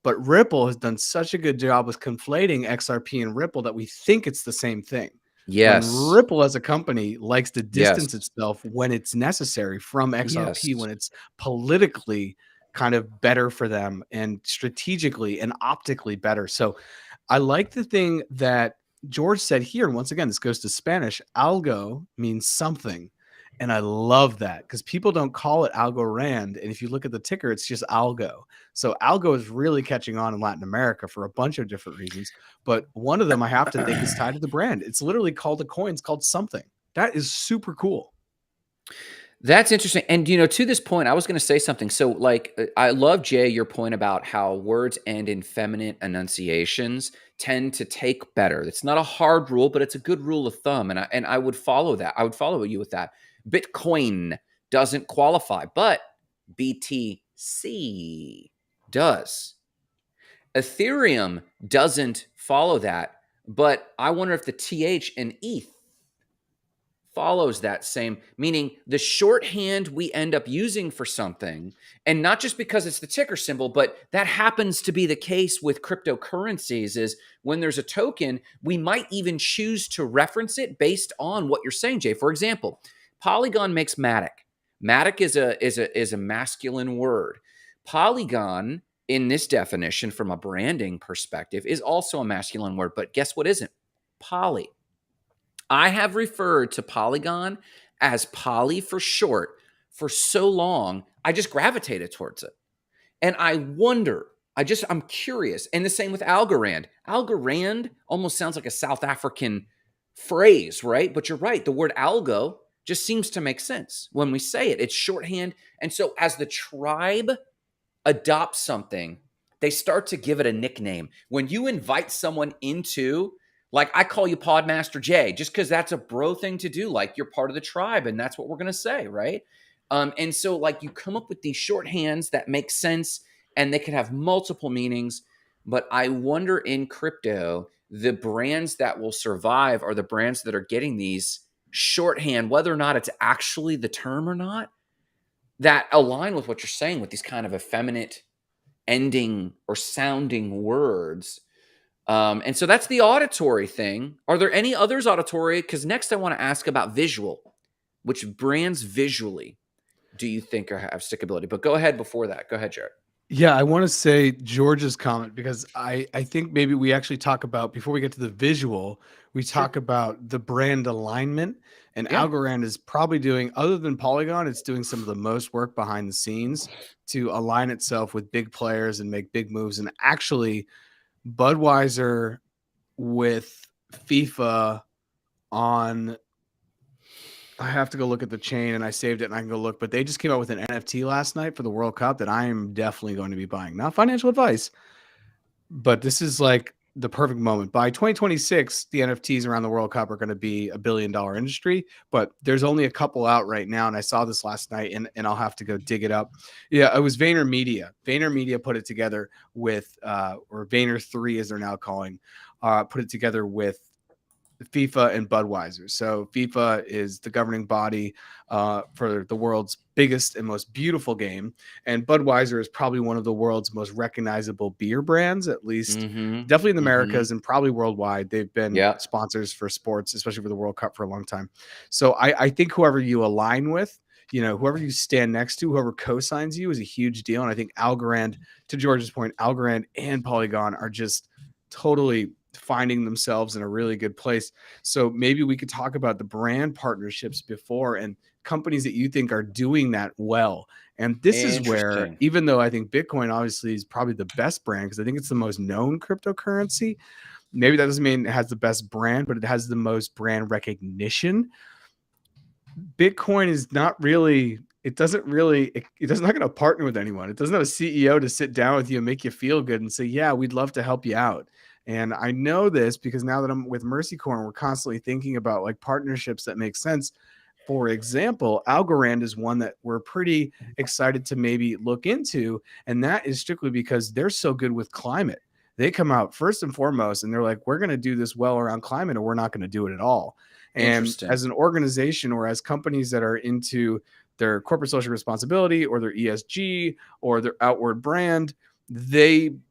but Ripple has done such a good job with conflating XRP and Ripple that we think it's the same thing, when Yes. Ripple as a company likes to distance Yes. itself when it's necessary from XRP, Yes. when it's politically kind of better for them, and strategically and optically better. So I like the thing that George said here. And once again, this goes to Spanish. Algo means something. And I love that, because people don't call it Algo Rand. And if you look at the ticker, it's just Algo. So Algo is really catching on in Latin America for a bunch of different reasons. But one of them I have to think is tied to the brand. It's literally called a coin. It's called something. That is super cool. That's interesting. And to this point, I was going to say something. So, like, I love Jay your point about how words end in feminine enunciations tend to take better. It's not a hard rule, but it's a good rule of thumb, and I would follow that. I would follow you with that. Bitcoin doesn't qualify, but BTC does. Ethereum doesn't follow that, but I wonder if the TH in ETH follows that same, meaning the shorthand we end up using for something, and not just because it's the ticker symbol, but that happens to be the case with cryptocurrencies, is when there's a token, we might even choose to reference it based on what you're saying, Jay. For example, Polygon makes Matic. Matic is a masculine word. Polygon, in this definition from a branding perspective, is also a masculine word, but guess what isn't? Poly. I have referred to Polygon as Poly for short for so long, I just gravitated towards it. And I wonder, I'm curious. And the same with Algorand. Algorand almost sounds like a South African phrase, right? But you're right. The word algo just seems to make sense when we say it. It's shorthand. And so as the tribe adopts something, they start to give it a nickname. When you invite someone into, like, I call you Podmaster J, just because that's a bro thing to do. Like, you're part of the tribe, and that's what we're gonna say, right? And so, like, you come up with these shorthands that make sense, and they can have multiple meanings. But I wonder, in crypto, the brands that will survive are the brands that are getting these shorthand, whether or not it's actually the term or not, that align with what you're saying with these kind of effeminate ending or sounding words. And so that's the auditory thing. Are there any others auditory? Because next I want to ask about visual. Which brands visually do you think have stickability? But go ahead before that. Go ahead, Jarrett. Yeah, I want to say George's comment, because I think maybe we actually talk about, before we get to the visual, we Sure. talk about the brand alignment. And Yeah. Algorand is probably doing, other than Polygon, it's doing some of the most work behind the scenes to align itself with big players and make big moves. And actually, Budweiser with FIFA on I have to go look at the chain, and I saved it and I can go look, but they just came out with an NFT last night for the World Cup that I am definitely going to be buying. Not financial advice, but this is like the perfect moment. By 2026, the NFTs around the World Cup are going to be $1 billion industry, but there's only a couple out right now. And I saw this last night, and I'll have to go dig it up. Yeah, it was VaynerMedia. VaynerMedia put it together with, or Vayner3 as they're now calling, put it together with FIFA and Budweiser. So FIFA is the governing body for the world's biggest and most beautiful game, and Budweiser is probably one of the world's most recognizable beer brands, at least definitely in the Americas and probably worldwide. They've been sponsors for sports, especially for the World Cup, for a long time. So I think whoever you align with, whoever you stand next to, whoever co-signs you is a huge deal. And I think Algorand, to George's point, Algorand and Polygon are just totally finding themselves in a really good place. So maybe we could talk about the brand partnerships before and companies that you think are doing that well. And this is where, even though I think Bitcoin obviously is probably the best brand, because I think it's the most known cryptocurrency, maybe that doesn't mean it has the best brand, but it has the most brand recognition. Bitcoin is not really, it's not going to partner with anyone. It doesn't have a CEO to sit down with you and make you feel good and say, yeah, we'd love to help you out. And I know this because now that I'm with Mercy Corn, we're constantly thinking about like partnerships that make sense. For example, Algorand is one that we're pretty excited to maybe look into. And that is strictly because they're so good with climate. They come out first and foremost, and they're like, we're going to do this well around climate, or we're not going to do it at all. And as an organization or as companies that are into their corporate social responsibility or their ESG or their outward brand,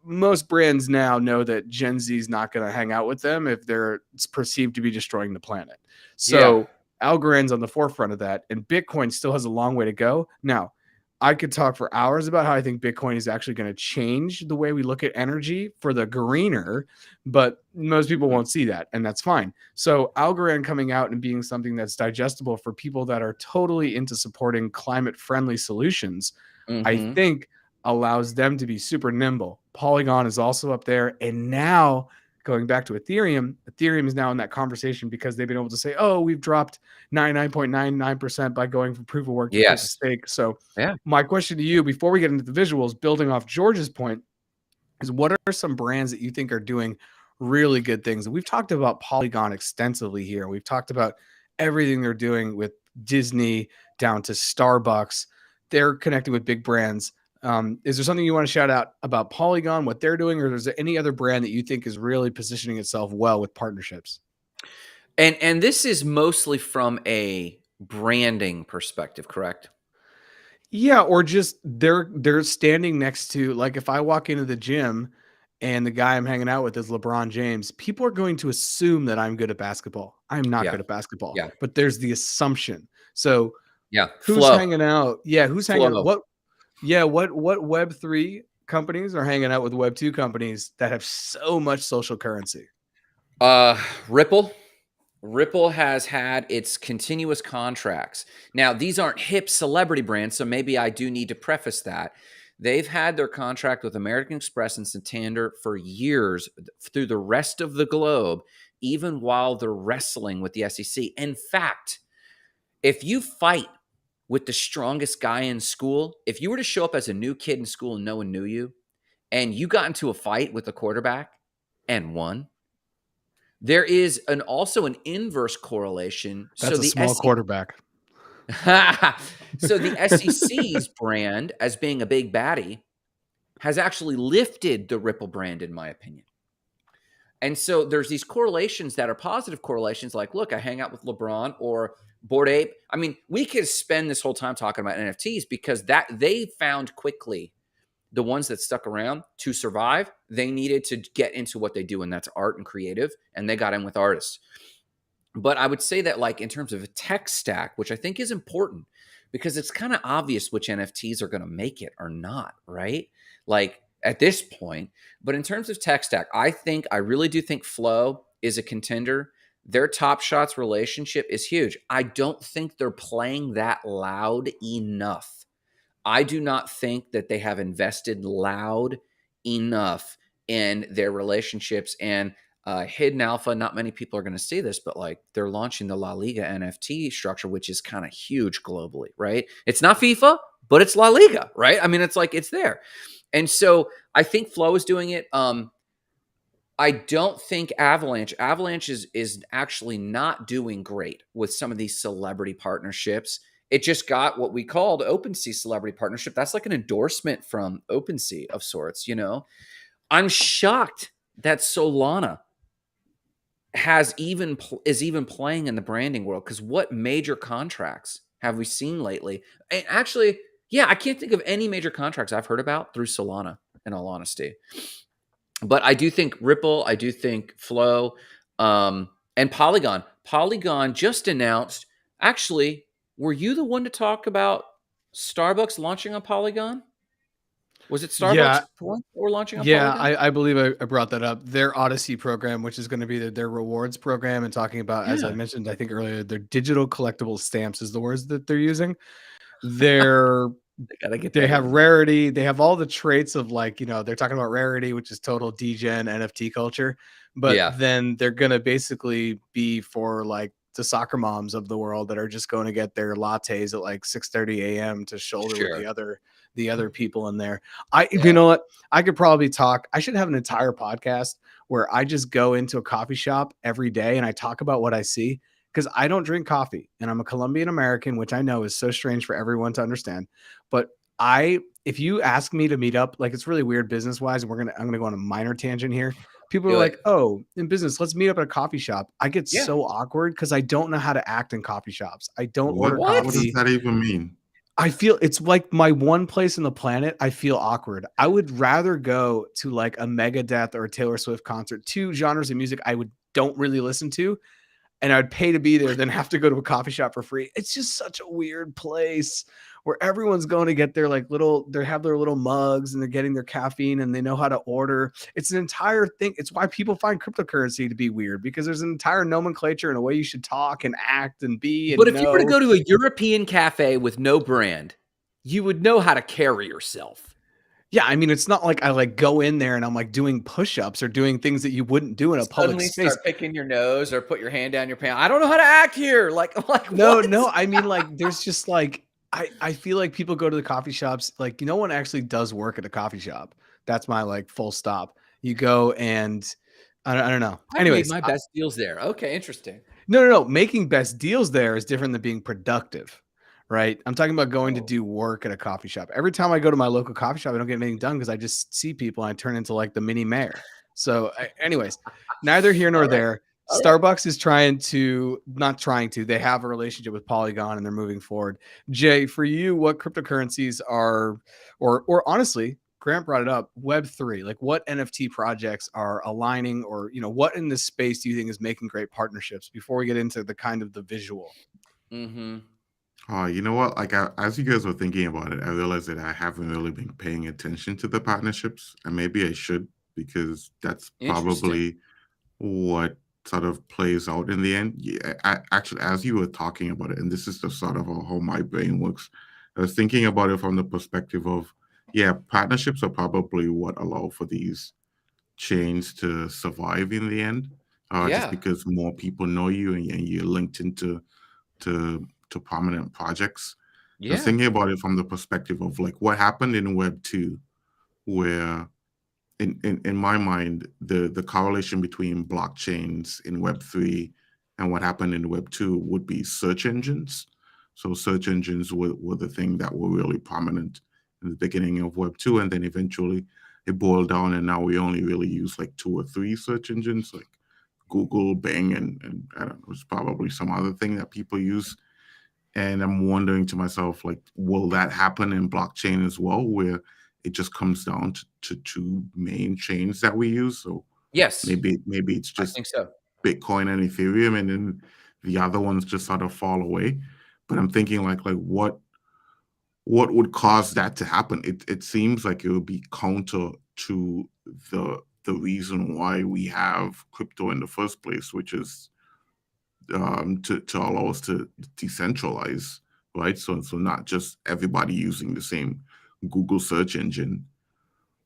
most brands now know that Gen Z is not going to hang out with them if they're perceived to be destroying the planet. So Algorand's on the forefront of that, and Bitcoin still has a long way to go. Now, I could talk for hours about how I think Bitcoin is actually going to change the way we look at energy for the greener, but most people won't see that, and that's fine. So Algorand coming out and being something that's digestible for people that are totally into supporting climate-friendly solutions, I think allows them to be super nimble. Polygon is also up there. And now going back to Ethereum is now in that conversation because they've been able to say, oh, we've dropped 99.99% by going from proof of work to proof of stake. So my question to you, before we get into the visuals, building off George's point, is what are some brands that you think are doing really good things? And we've talked about Polygon extensively here. We've talked about everything they're doing with Disney down to Starbucks. They're connecting with big brands. Is there something you want to shout out about Polygon, what they're doing, or is there any other brand that you think is really positioning itself well with partnerships? And this is mostly from a branding perspective, correct? Yeah, or just they're standing next to, like, if I walk into the gym and the guy I'm hanging out with is LeBron James, people are going to assume that I'm good at basketball. I'm not good at basketball, but there's the assumption. So who's hanging out? Yeah, who's hanging out? What Web3 companies are hanging out with Web2 companies that have so much social currency? Ripple. Ripple has had its continuous contracts. Now, these aren't hip celebrity brands, so maybe I do need to preface that. They've had their contract with American Express and Santander for years through the rest of the globe, even while they're wrestling with the SEC. In fact, if you fight with the strongest guy in school, if you were to show up as a new kid in school and no one knew you, and you got into a fight with the quarterback and won, there is also an inverse correlation. That's a small quarterback. So the SEC's brand, as being a big baddie, has actually lifted the Ripple brand, in my opinion. And so there's these correlations that are positive correlations, like, look, I hang out with LeBron or Bored Ape. I mean, we could spend this whole time talking about NFTs because that they found quickly the ones that stuck around to survive. They needed to get into what they do, and that's art and creative, and they got in with artists. But I would say that, like, in terms of a tech stack, which I think is important because it's kind of obvious which NFTs are going to make it or not, right? Like at this point. But in terms of tech stack, I really do think Flow is a contender. Their Top Shots relationship is huge. I don't think they're playing that loud enough. I do not think that they have invested loud enough in their relationships. And hidden alpha. Not many people are going to see this, but like they're launching the La Liga NFT structure, which is kind of huge globally, right? It's not FIFA, but it's La Liga, right? I mean, it's like it's there. And so I think Flow is doing it. I don't think Avalanche is actually not doing great with some of these celebrity partnerships. It just got what we called OpenSea celebrity partnership. That's like an endorsement from OpenSea of sorts, you know. I'm shocked that Solana is even playing in the branding world, because what major contracts have we seen lately? And actually, yeah, I can't think of any major contracts I've heard about through Solana, in all honesty. But I do think Ripple, I do think Flow, and Polygon. Polygon just announced. Actually, were you the one to talk about Starbucks launching on Polygon? Was it Starbucks Yeah, that were launching on yeah, Polygon? I believe I brought that up. Their Odyssey program, which is going to be their rewards program, and talking about, as I Yeah, mentioned, I think earlier, their digital collectible stamps is the words that they're using. They're they gotta get they that have in. rarity. They have all the traits of, like, they're talking about rarity, which is total degen NFT culture. But Yeah, then they're gonna basically be for like the soccer moms of the world that are just going to get their lattes at like 6:30 a.m. to shoulder with sure. the other people in there. You Yeah, know what? I could probably talk. I should have an entire podcast where I just go into a coffee shop every day and I talk about what I see, because I don't drink coffee and I'm a Colombian American, which I know is so strange for everyone to understand. But if you ask me to meet up, like, it's really weird business wise, and I'm gonna go on a minor tangent here. People are do it. like, "Oh, in business, let's meet up at a coffee shop." I get Yeah. so awkward because I don't know how to act in coffee shops. I don't order What does coffee. What? that even mean? I feel it's like my one place on the planet I feel awkward. I would rather go to like a Megadeth or a Taylor Swift concert, two genres of music I would don't really listen to, and I'd pay to be there than have to go to a coffee shop for free. It's just such a weird place where everyone's going to get their they have their little mugs and they're getting their caffeine and they know how to order. It's an entire thing. It's why people find cryptocurrency to be weird, because there's an entire nomenclature and a way you should talk and act and be But and if you were to know. go to a European cafe with no brand, you would know how to carry yourself. Yeah, I mean, it's not like I like go in there and I'm like doing push-ups or doing things that you wouldn't do in a public Suddenly space. start picking your nose or put your hand down your pants. I don't know how to act here. Like No, what? no, I mean, like, there's just like I feel like people go to the coffee shops, like, no one actually does work at a coffee shop. That's my like full stop. You go and I don't know. I've made Anyways, my best deals there. Okay, interesting. no. Making best deals there is different than being productive, right? I'm talking about going to Oh, do work at a coffee shop. Every time I go to my local coffee shop, I don't get anything done because I just see people and I turn into like the mini mayor. So, anyways, neither here nor all right. there. All right. Starbucks is not trying to, they have a relationship with Polygon and they're moving forward. Jay, for you, what cryptocurrencies are, or honestly, Grant brought it up, Web3, like what NFT projects are aligning, or, what in this space do you think is making great partnerships before we get into the kind of the visual? Mm-hmm. You know what? Like, as you guys were thinking about it, I realized that I haven't really been paying attention to the partnerships, and maybe I should, because that's Interesting. probably what sort of plays out in the end. Yeah, actually, as you were talking about it, and this is the sort of how my brain works, I was thinking about it from the perspective of, yeah, partnerships are probably what allow for these chains to survive in the end, just Yeah. because more people know you and you're linked into to prominent projects. I was Yeah. thinking about it from the perspective of like what happened in Web 2, where in my mind, the correlation between blockchains in Web 3 and what happened in Web 2 would be search engines. So search engines were the thing that were really prominent in the beginning of Web 2, and then eventually it boiled down, and now we only really use like two or three search engines like Google, Bing, and I don't know, there's probably some other thing that people use. And I'm wondering to myself, like, will that happen in blockchain as well, where it just comes down to two main chains that we use? So Yes, maybe it's I just think so. Bitcoin and Ethereum, and then the other ones just sort of fall away. But I'm thinking like what would cause that to happen? It seems like it would be counter to the reason why we have crypto in the first place, which is to allow us to decentralize, right? So not just everybody using the same Google search engine.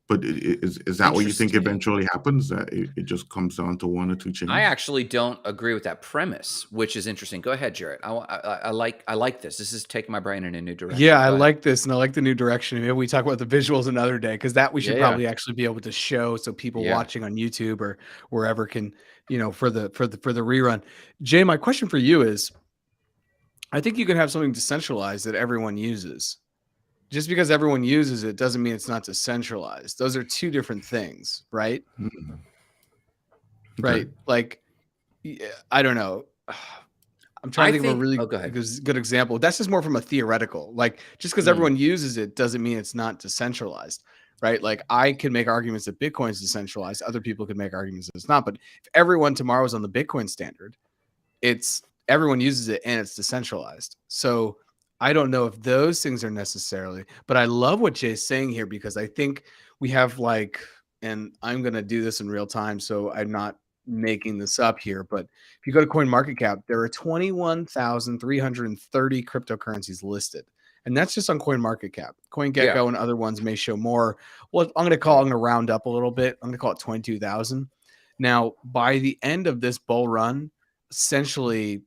But is that what you think Interesting. eventually happens? That it just comes down to one or two chains? I actually don't agree with that premise, which is interesting. Go ahead, Jarrett. I like this. This is taking my brain in a new direction. Yeah, I Go ahead. like this, and I like the new direction. Maybe we talk about the visuals another day, because that we should Yeah. probably actually be able to show so people Yeah. watching on YouTube or wherever can, for the rerun. Jay, my question for you is, I think you can have something decentralized that everyone uses. Just because everyone uses it doesn't mean it's not decentralized. Those are two different things, right? Hmm. Right. Okay. Like, I don't know. I'm trying to think of a really go ahead. good example. That's just more from a theoretical. Like, just because everyone uses it doesn't mean it's not decentralized, right? Like, I can make arguments that Bitcoin is decentralized. Other people could make arguments that it's not. But if everyone tomorrow is on the Bitcoin standard, it's everyone uses it and it's decentralized. So I don't know if those things are necessarily, but I love what Jay's saying here, because I think we have and I'm going to do this in real time, so I'm not making this up here, but if you go to CoinMarketCap, there are 21,330 cryptocurrencies listed. And that's just on CoinMarketCap. CoinGecko and other ones may show more. Well, I'm going to round up a little bit. I'm going to call it 22,000. Now, by the end of this bull run, essentially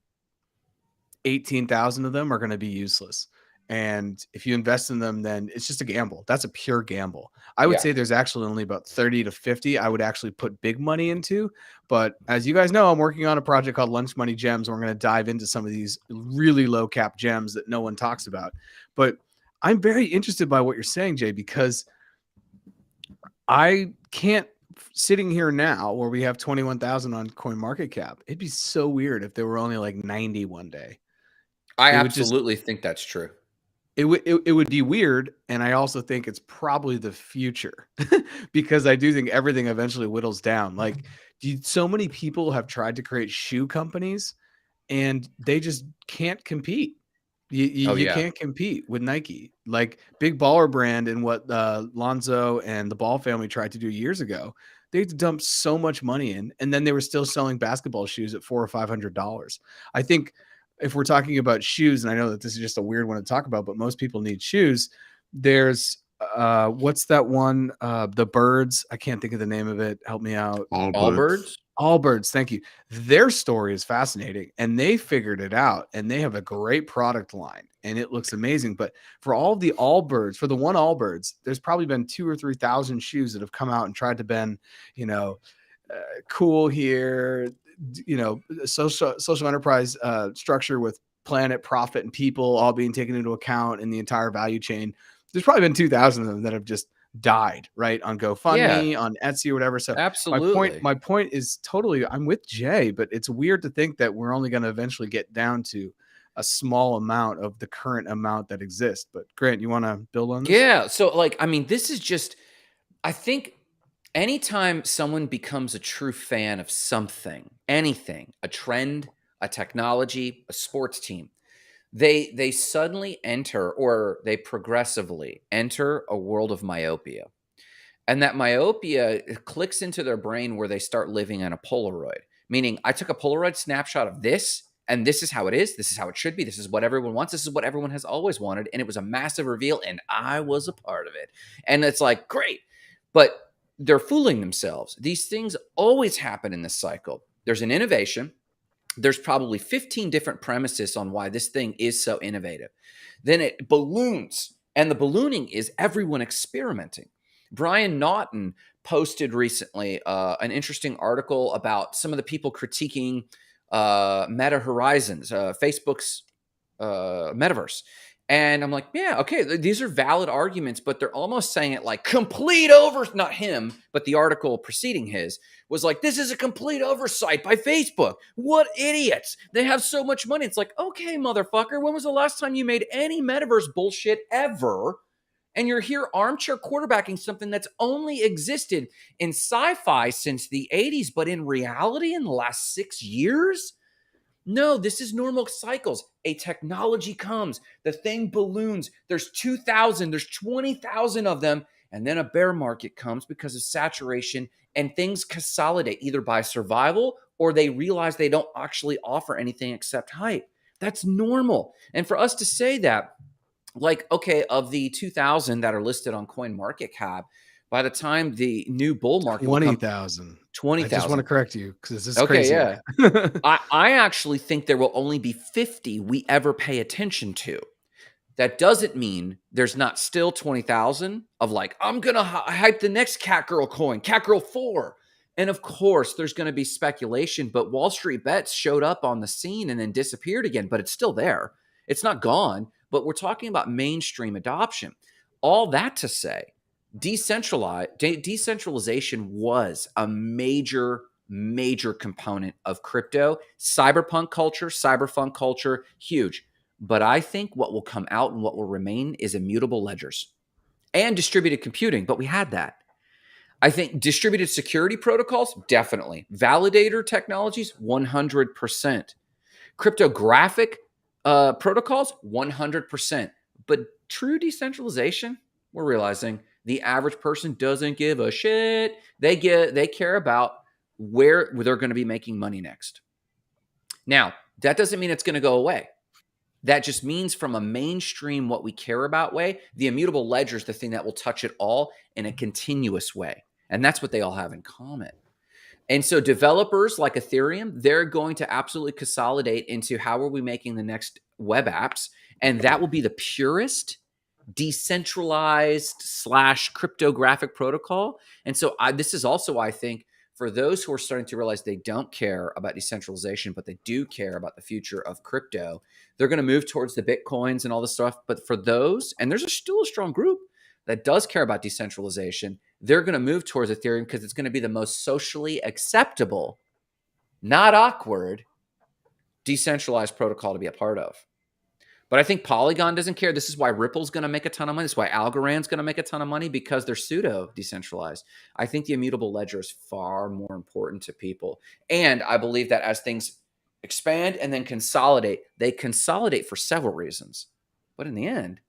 18,000 of them are going to be useless. And if you invest in them, then it's just a gamble. That's a pure gamble. I would say there's actually only about 30 to 50 I would actually put big money into. But as you guys know, I'm working on a project called Lunch Money Gems. We're going to dive into some of these really low cap gems that no one talks about. But I'm very interested by what you're saying, Jay, because I can't, sitting here now where we have 21,000 on CoinMarketCap, it'd be so weird if there were only like 90 one day. I absolutely think that's true. It would be weird, and I also think it's probably the future because I do think everything eventually whittles down. Like, so many people have tried to create shoe companies, and they just can't compete. You can't compete with Nike. Like, Big Baller Brand and what Lonzo and the Ball family tried to do years ago, they dumped so much money in, and then they were still selling basketball shoes at $400 or $500. I think if we're talking about shoes, and I know that this is just a weird one to talk about, but most people need shoes. There's what's that one? The Birds. I can't think of the name of it. Help me out. Allbirds. Allbirds. Thank you. Their story is fascinating, and they figured it out, and they have a great product line, and it looks amazing. But for all the Allbirds, for the one Allbirds, there's probably been 2,000 or 3,000 shoes that have come out and tried to been, cool here, social enterprise structure with planet, profit, and people all being taken into account in the entire value chain. There's probably been 2,000 of them that have just died, right, on GoFundMe, on Etsy, or whatever. So absolutely, my point is totally, I'm with Jay, but it's weird to think that we're only going to eventually get down to a small amount of the current amount that exists. But Grant, you want to build on this? Yeah. So, this is just, I think, anytime someone becomes a true fan of something, anything, a trend, a technology, a sports team, they suddenly enter, or they progressively enter, a world of myopia. And that myopia clicks into their brain where they start living in a Polaroid, meaning I took a Polaroid snapshot of this, and this is how it is. This is how it should be. This is what everyone wants. This is what everyone has always wanted. And it was a massive reveal, and I was a part of it. And it's like, great. But they're fooling themselves. These things always happen in this cycle. There's an innovation. There's probably 15 different premises on why this thing is so innovative. Then it balloons, and the ballooning is everyone experimenting. Brian Naughton posted recently an interesting article about some of the people critiquing Meta Horizons, Facebook's metaverse. And I'm like, yeah, okay, these are valid arguments, but they're almost saying it like complete not him, but the article preceding his was like, this is a complete oversight by Facebook. What idiots. They have so much money. It's like, okay, motherfucker, when was the last time you made any metaverse bullshit ever? And you're here armchair quarterbacking something that's only existed in sci-fi since the 80s, but in reality in the last 6 years? No, this is normal cycles. A technology comes, the thing balloons. There's 2,000, there's 20,000 of them. And then a bear market comes because of saturation, and things consolidate either by survival or they realize they don't actually offer anything except hype. That's normal. And for us to say that, like, okay, of the 2,000 that are listed on CoinMarketCap, By the time the new bull market will come, 20,000. 20,000. I just want to correct you because this is Okay, crazy. yeah. I actually think there will only be 50 we ever pay attention to. That doesn't mean there's not still 20,000 of like, I'm going to hype the next Catgirl coin, Catgirl 4. And of course, there's going to be speculation, but Wall Street Bets showed up on the scene and then disappeared again, but it's still there. It's not gone, but we're talking about mainstream adoption. All that to say, decentralization was a major component of crypto. Cyberpunk culture, cyberfunk culture, huge. But I think what will come out and what will remain is immutable ledgers and distributed computing. But we had that. I think distributed security protocols, definitely. Validator technologies, 100%. Cryptographic protocols, 100%. But true decentralization, we're realizing the average person doesn't give a shit. They care about where they're going to be making money next. Now, that doesn't mean it's going to go away. That just means from a mainstream, what we care about way, the immutable ledger is the thing that will touch it all in a continuous way. And that's what they all have in common. And so developers like Ethereum, they're going to absolutely consolidate into how are we making the next web apps. And that will be the purest, decentralized / cryptographic protocol. And so this is also, I think, for those who are starting to realize they don't care about decentralization, but they do care about the future of crypto, they're going to move towards the Bitcoins and all this stuff. But for those, and there's still a strong group that does care about decentralization, they're going to move towards Ethereum because it's going to be the most socially acceptable, not awkward, decentralized protocol to be a part of. But I think Polygon doesn't care. This is why Ripple's going to make a ton of money. This is why Algorand's going to make a ton of money because they're pseudo-decentralized. I think the immutable ledger is far more important to people. And I believe that as things expand and then consolidate, they consolidate for several reasons. But in the end,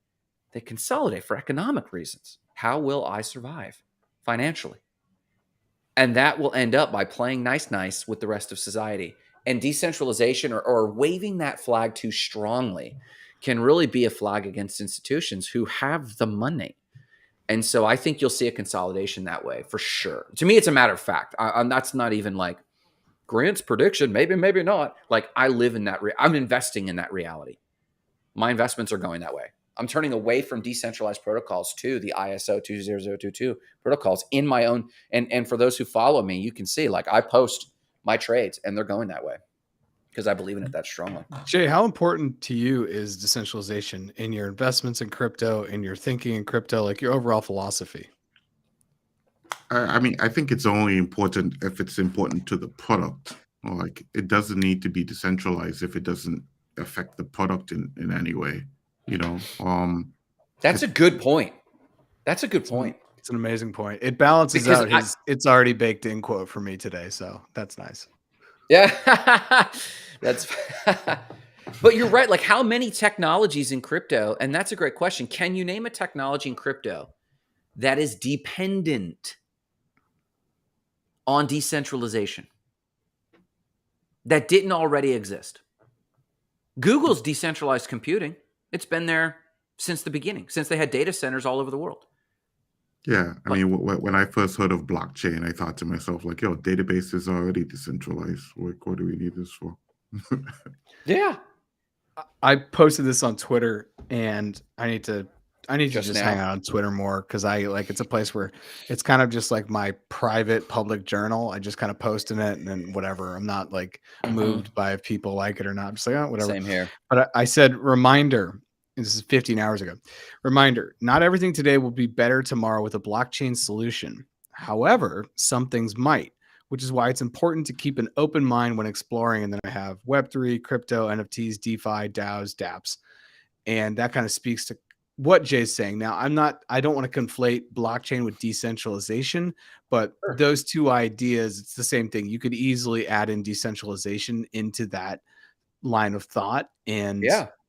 they consolidate for economic reasons. How will I survive financially? And that will end up by playing nice with the rest of society. And decentralization or waving that flag too strongly can really be a flag against institutions who have the money. And so I think you'll see a consolidation that way for sure. To me, it's a matter of fact. That's not even like Grant's prediction, maybe not. Like I live in that. I'm investing in that reality. My investments are going that way. I'm turning away from decentralized protocols to the ISO 20022 protocols in my own. And for those who follow me, you can see like I post my trades and they're going that way because I believe in it that strongly. Jay, how important to you is decentralization in your investments in crypto, in your thinking in crypto, like your overall philosophy? I mean, I think it's only important if it's important to the product. Like it doesn't need to be decentralized if it doesn't affect the product in any way. You know, that's a good point. That's a good point. It's an amazing point. It balances out his "it's already baked in" quote for me today, so that's nice. Yeah, that's. But you're right. Like, how many technologies in crypto? And that's a great question. Can you name a technology in crypto that is dependent on decentralization that didn't already exist? Google's decentralized computing. It's been there since the beginning, since they had data centers all over the world. Yeah. I mean, when I first heard of blockchain, I thought to myself, like, yo, databases are already decentralized. Like, what do we need this for? Yeah. I posted this on Twitter and I need to just hang out on Twitter more because it's a place where it's kind of just like my private public journal. I just kind of post in it and then whatever. I'm not like moved by if people like it or not. I'm just like, oh, whatever. Same here. But I said, reminder, this is 15 hours ago. Reminder, not everything today will be better tomorrow with a blockchain solution. However, some things might, which is why it's important to keep an open mind when exploring. And then I have Web3, crypto, NFTs, DeFi, DAOs, dApps. And that kind of speaks to what Jay's saying. Now, I don't want to conflate blockchain with decentralization, but those two ideas, it's the same thing. You could easily add in decentralization into that line of thought, and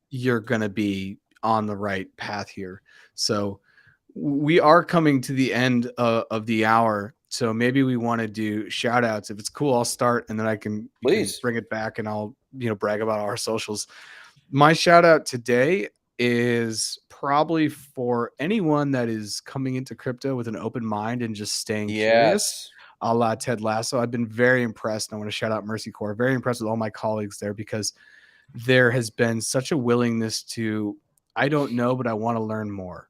you're going to be on the right path here. So we are coming to the end of the hour. So maybe we want to do shout outs. If it's cool, I'll start and then you can bring it back and I'll, brag about our socials. My shout out today is probably for anyone that is coming into crypto with an open mind and just staying curious, Yes. a la Ted Lasso. I've been very impressed. I want to shout out Mercy Corps, very impressed with all my colleagues there, because there has been such a willingness to, I don't know, but I want to learn more.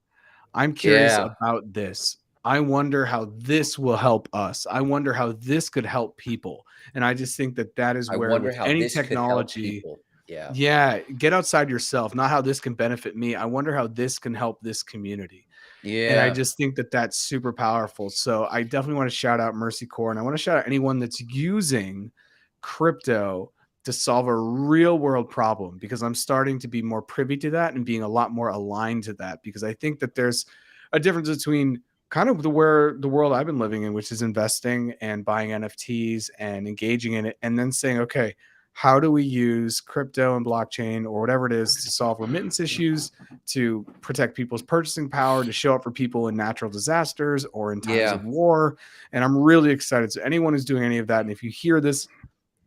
I'm curious Yeah. about this. I wonder how this will help us. I wonder how this could help people. And I just think that that is I where wonder with how any this could help technology, people. Yeah. yeah, get outside yourself, not how this can benefit me. I wonder how this can help this community. And I Yeah. just think that that's super powerful. So I definitely want to shout out Mercy Corps, and I want to shout out anyone that's using crypto to solve a real world problem, because I'm starting to be more privy to that and being a lot more aligned to that, because I think that there's a difference between kind of the world I've been living in, which is investing and buying NFTs and engaging in it, and then saying, okay, how do we use crypto and blockchain or whatever it is to solve remittance issues, to protect people's purchasing power, to show up for people in natural disasters or in times Yeah. of war. And I'm really excited. So anyone who's doing any of that, and if you hear this,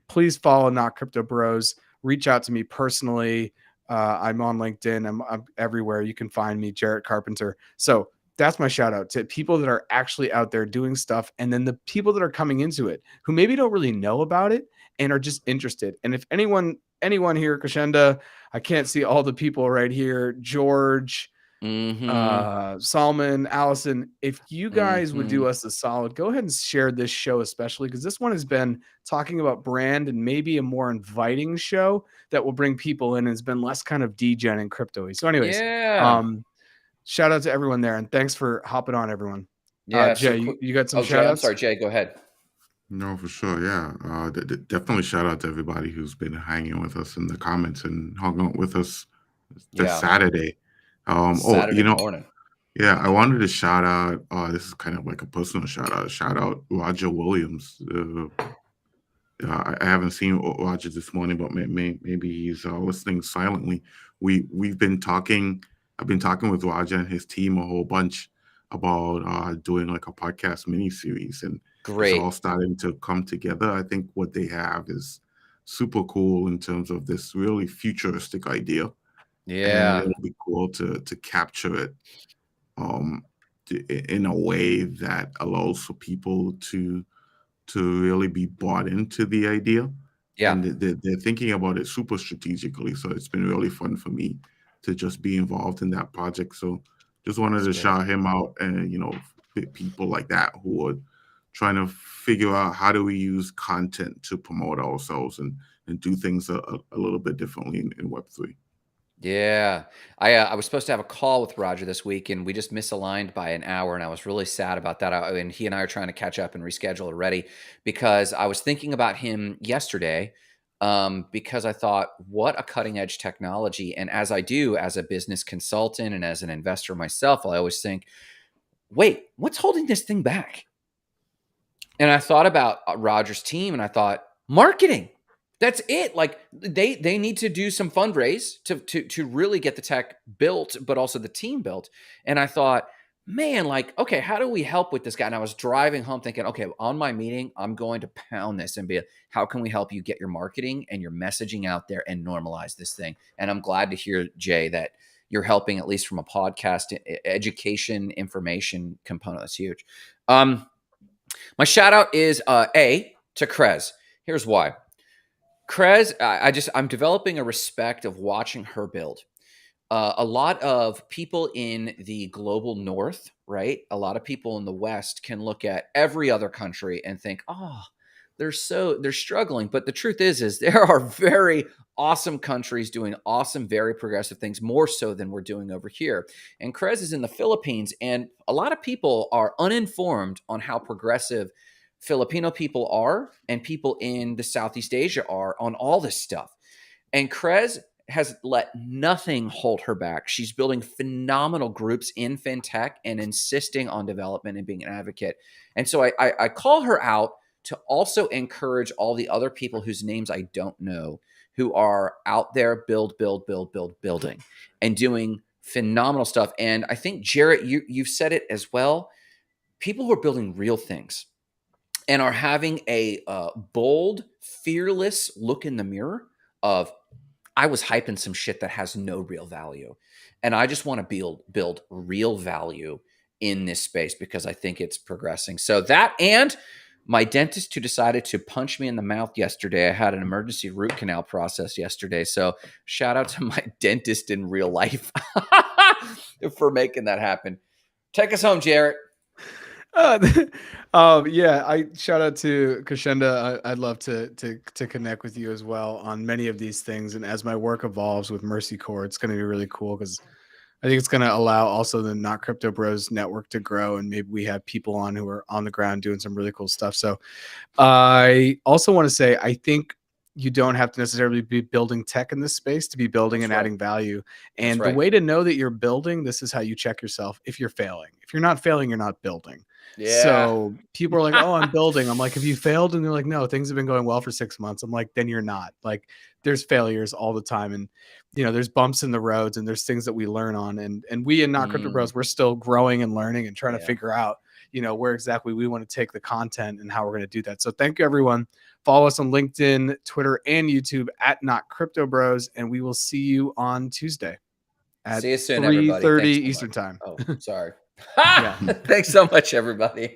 please follow Not Crypto Bros. Reach out to me personally. I'm on LinkedIn. I'm everywhere. You can find me, Jarrett Carpenter. So that's my shout out to people that are actually out there doing stuff. And then the people that are coming into it who maybe don't really know about it and are just interested. And if anyone here, Crescenda, I can't see all the people right here, George, Salman, Allison, if you guys would do us a solid, go ahead and share this show, especially because this one has been talking about brand and maybe a more inviting show that will bring people in and has been less kind of degen and crypto-y. So anyways, Yeah. shout out to everyone there, and thanks for hopping on, everyone. Yeah. Jay, So you got some Jay, shout I'm outs? sorry, Jay, go ahead. No, for sure. Yeah. Definitely shout out to everybody who's been hanging with us in the comments and hung out with us this Yeah. Saturday. Saturday morning. Yeah, I wanted to shout out. This is kind of like a personal shout out. Shout out Roger Williams. I haven't seen Roger this morning, but maybe he's listening silently. We've been talking. I've been talking with Roger and his team a whole bunch about doing like a podcast mini series, and Great. it's all starting to come together. I think what they have is super cool in terms of this really futuristic idea. Yeah. And it'll be cool to capture it um, in a way that allows for people to really be bought into the idea. Yeah. And they're thinking about it super strategically. So it's been really fun for me to just be involved in that project. So just wanted to shout him out, and people like that who are trying to figure out how do we use content to promote ourselves and do things a little bit differently in Web3. Yeah. I was supposed to have a call with Roger this week, and we just misaligned by an hour, and I was really sad about that. And he and I are trying to catch up and reschedule already, because I was thinking about him yesterday, because I thought, what a cutting edge technology. And as I do as a business consultant and as an investor myself, I always think, wait, what's holding this thing back? And I thought about Roger's team, and I thought, marketing. That's it. Like they need to do some fundraise to really get the tech built, but also the team built. And I thought, man, like, okay, how do we help with this guy? And I was driving home thinking, okay, on my meeting, I'm going to pound this and be, how can we help you get your marketing and your messaging out there and normalize this thing? And I'm glad to hear, Jay, that you're helping, at least from a podcast education information component. That's huge. My shout out is to Krez. Here's why. Krez, I'm developing a respect of watching her build. A lot of people in the global north, right? A lot of people in the West can look at every other country and think, oh, they're struggling. But the truth is there are very awesome countries doing awesome, very progressive things, more so than we're doing over here. And Krez is in the Philippines, and a lot of people are uninformed on how progressive Filipino people are and people in the Southeast Asia are on all this stuff. And Krez has let nothing hold her back. She's building phenomenal groups in fintech and insisting on development and being an advocate. And so I call her out to also encourage all the other people whose names I don't know, who are out there building and doing phenomenal stuff. And I think, Jarrett, you've said it as well. People who are building real things and are having a bold, fearless look in the mirror of, I was hyping some shit that has no real value. And I just want to build real value in this space because I think it's progressing. So that, and my dentist who decided to punch me in the mouth yesterday. I had an emergency root canal process yesterday. So shout out to my dentist in real life for making that happen. Take us home, Jarrett. Yeah, I shout out to Kashenda. I'd love to connect with you as well on many of these things. And as my work evolves with Mercy Core, it's going to be really cool because I think it's going to allow also the Not Crypto Bros network to grow, and maybe we have people on who are on the ground doing some really cool stuff. So I also want to say, I think you don't have to necessarily be building tech in this space to be building and adding value. And the way to know that you're building, this is how you check yourself if you're failing. If you're not failing, you're not building. Yeah. So people are like, oh, I'm building. I'm like, have you failed? And they're like, no, things have been going well for 6 months. I'm like, then you're not. Like, there's failures all the time. And, there's bumps in the roads and there's things that we learn on. And we in Not Crypto Bros, we're still growing and learning and trying to figure out, where exactly we want to take the content and how we're going to do that. So thank you, everyone. Follow us on LinkedIn, Twitter, and YouTube at Not Crypto Bros. And we will see you on Tuesday at 3:30 Eastern Time. Oh, sorry. Thanks so much, everybody.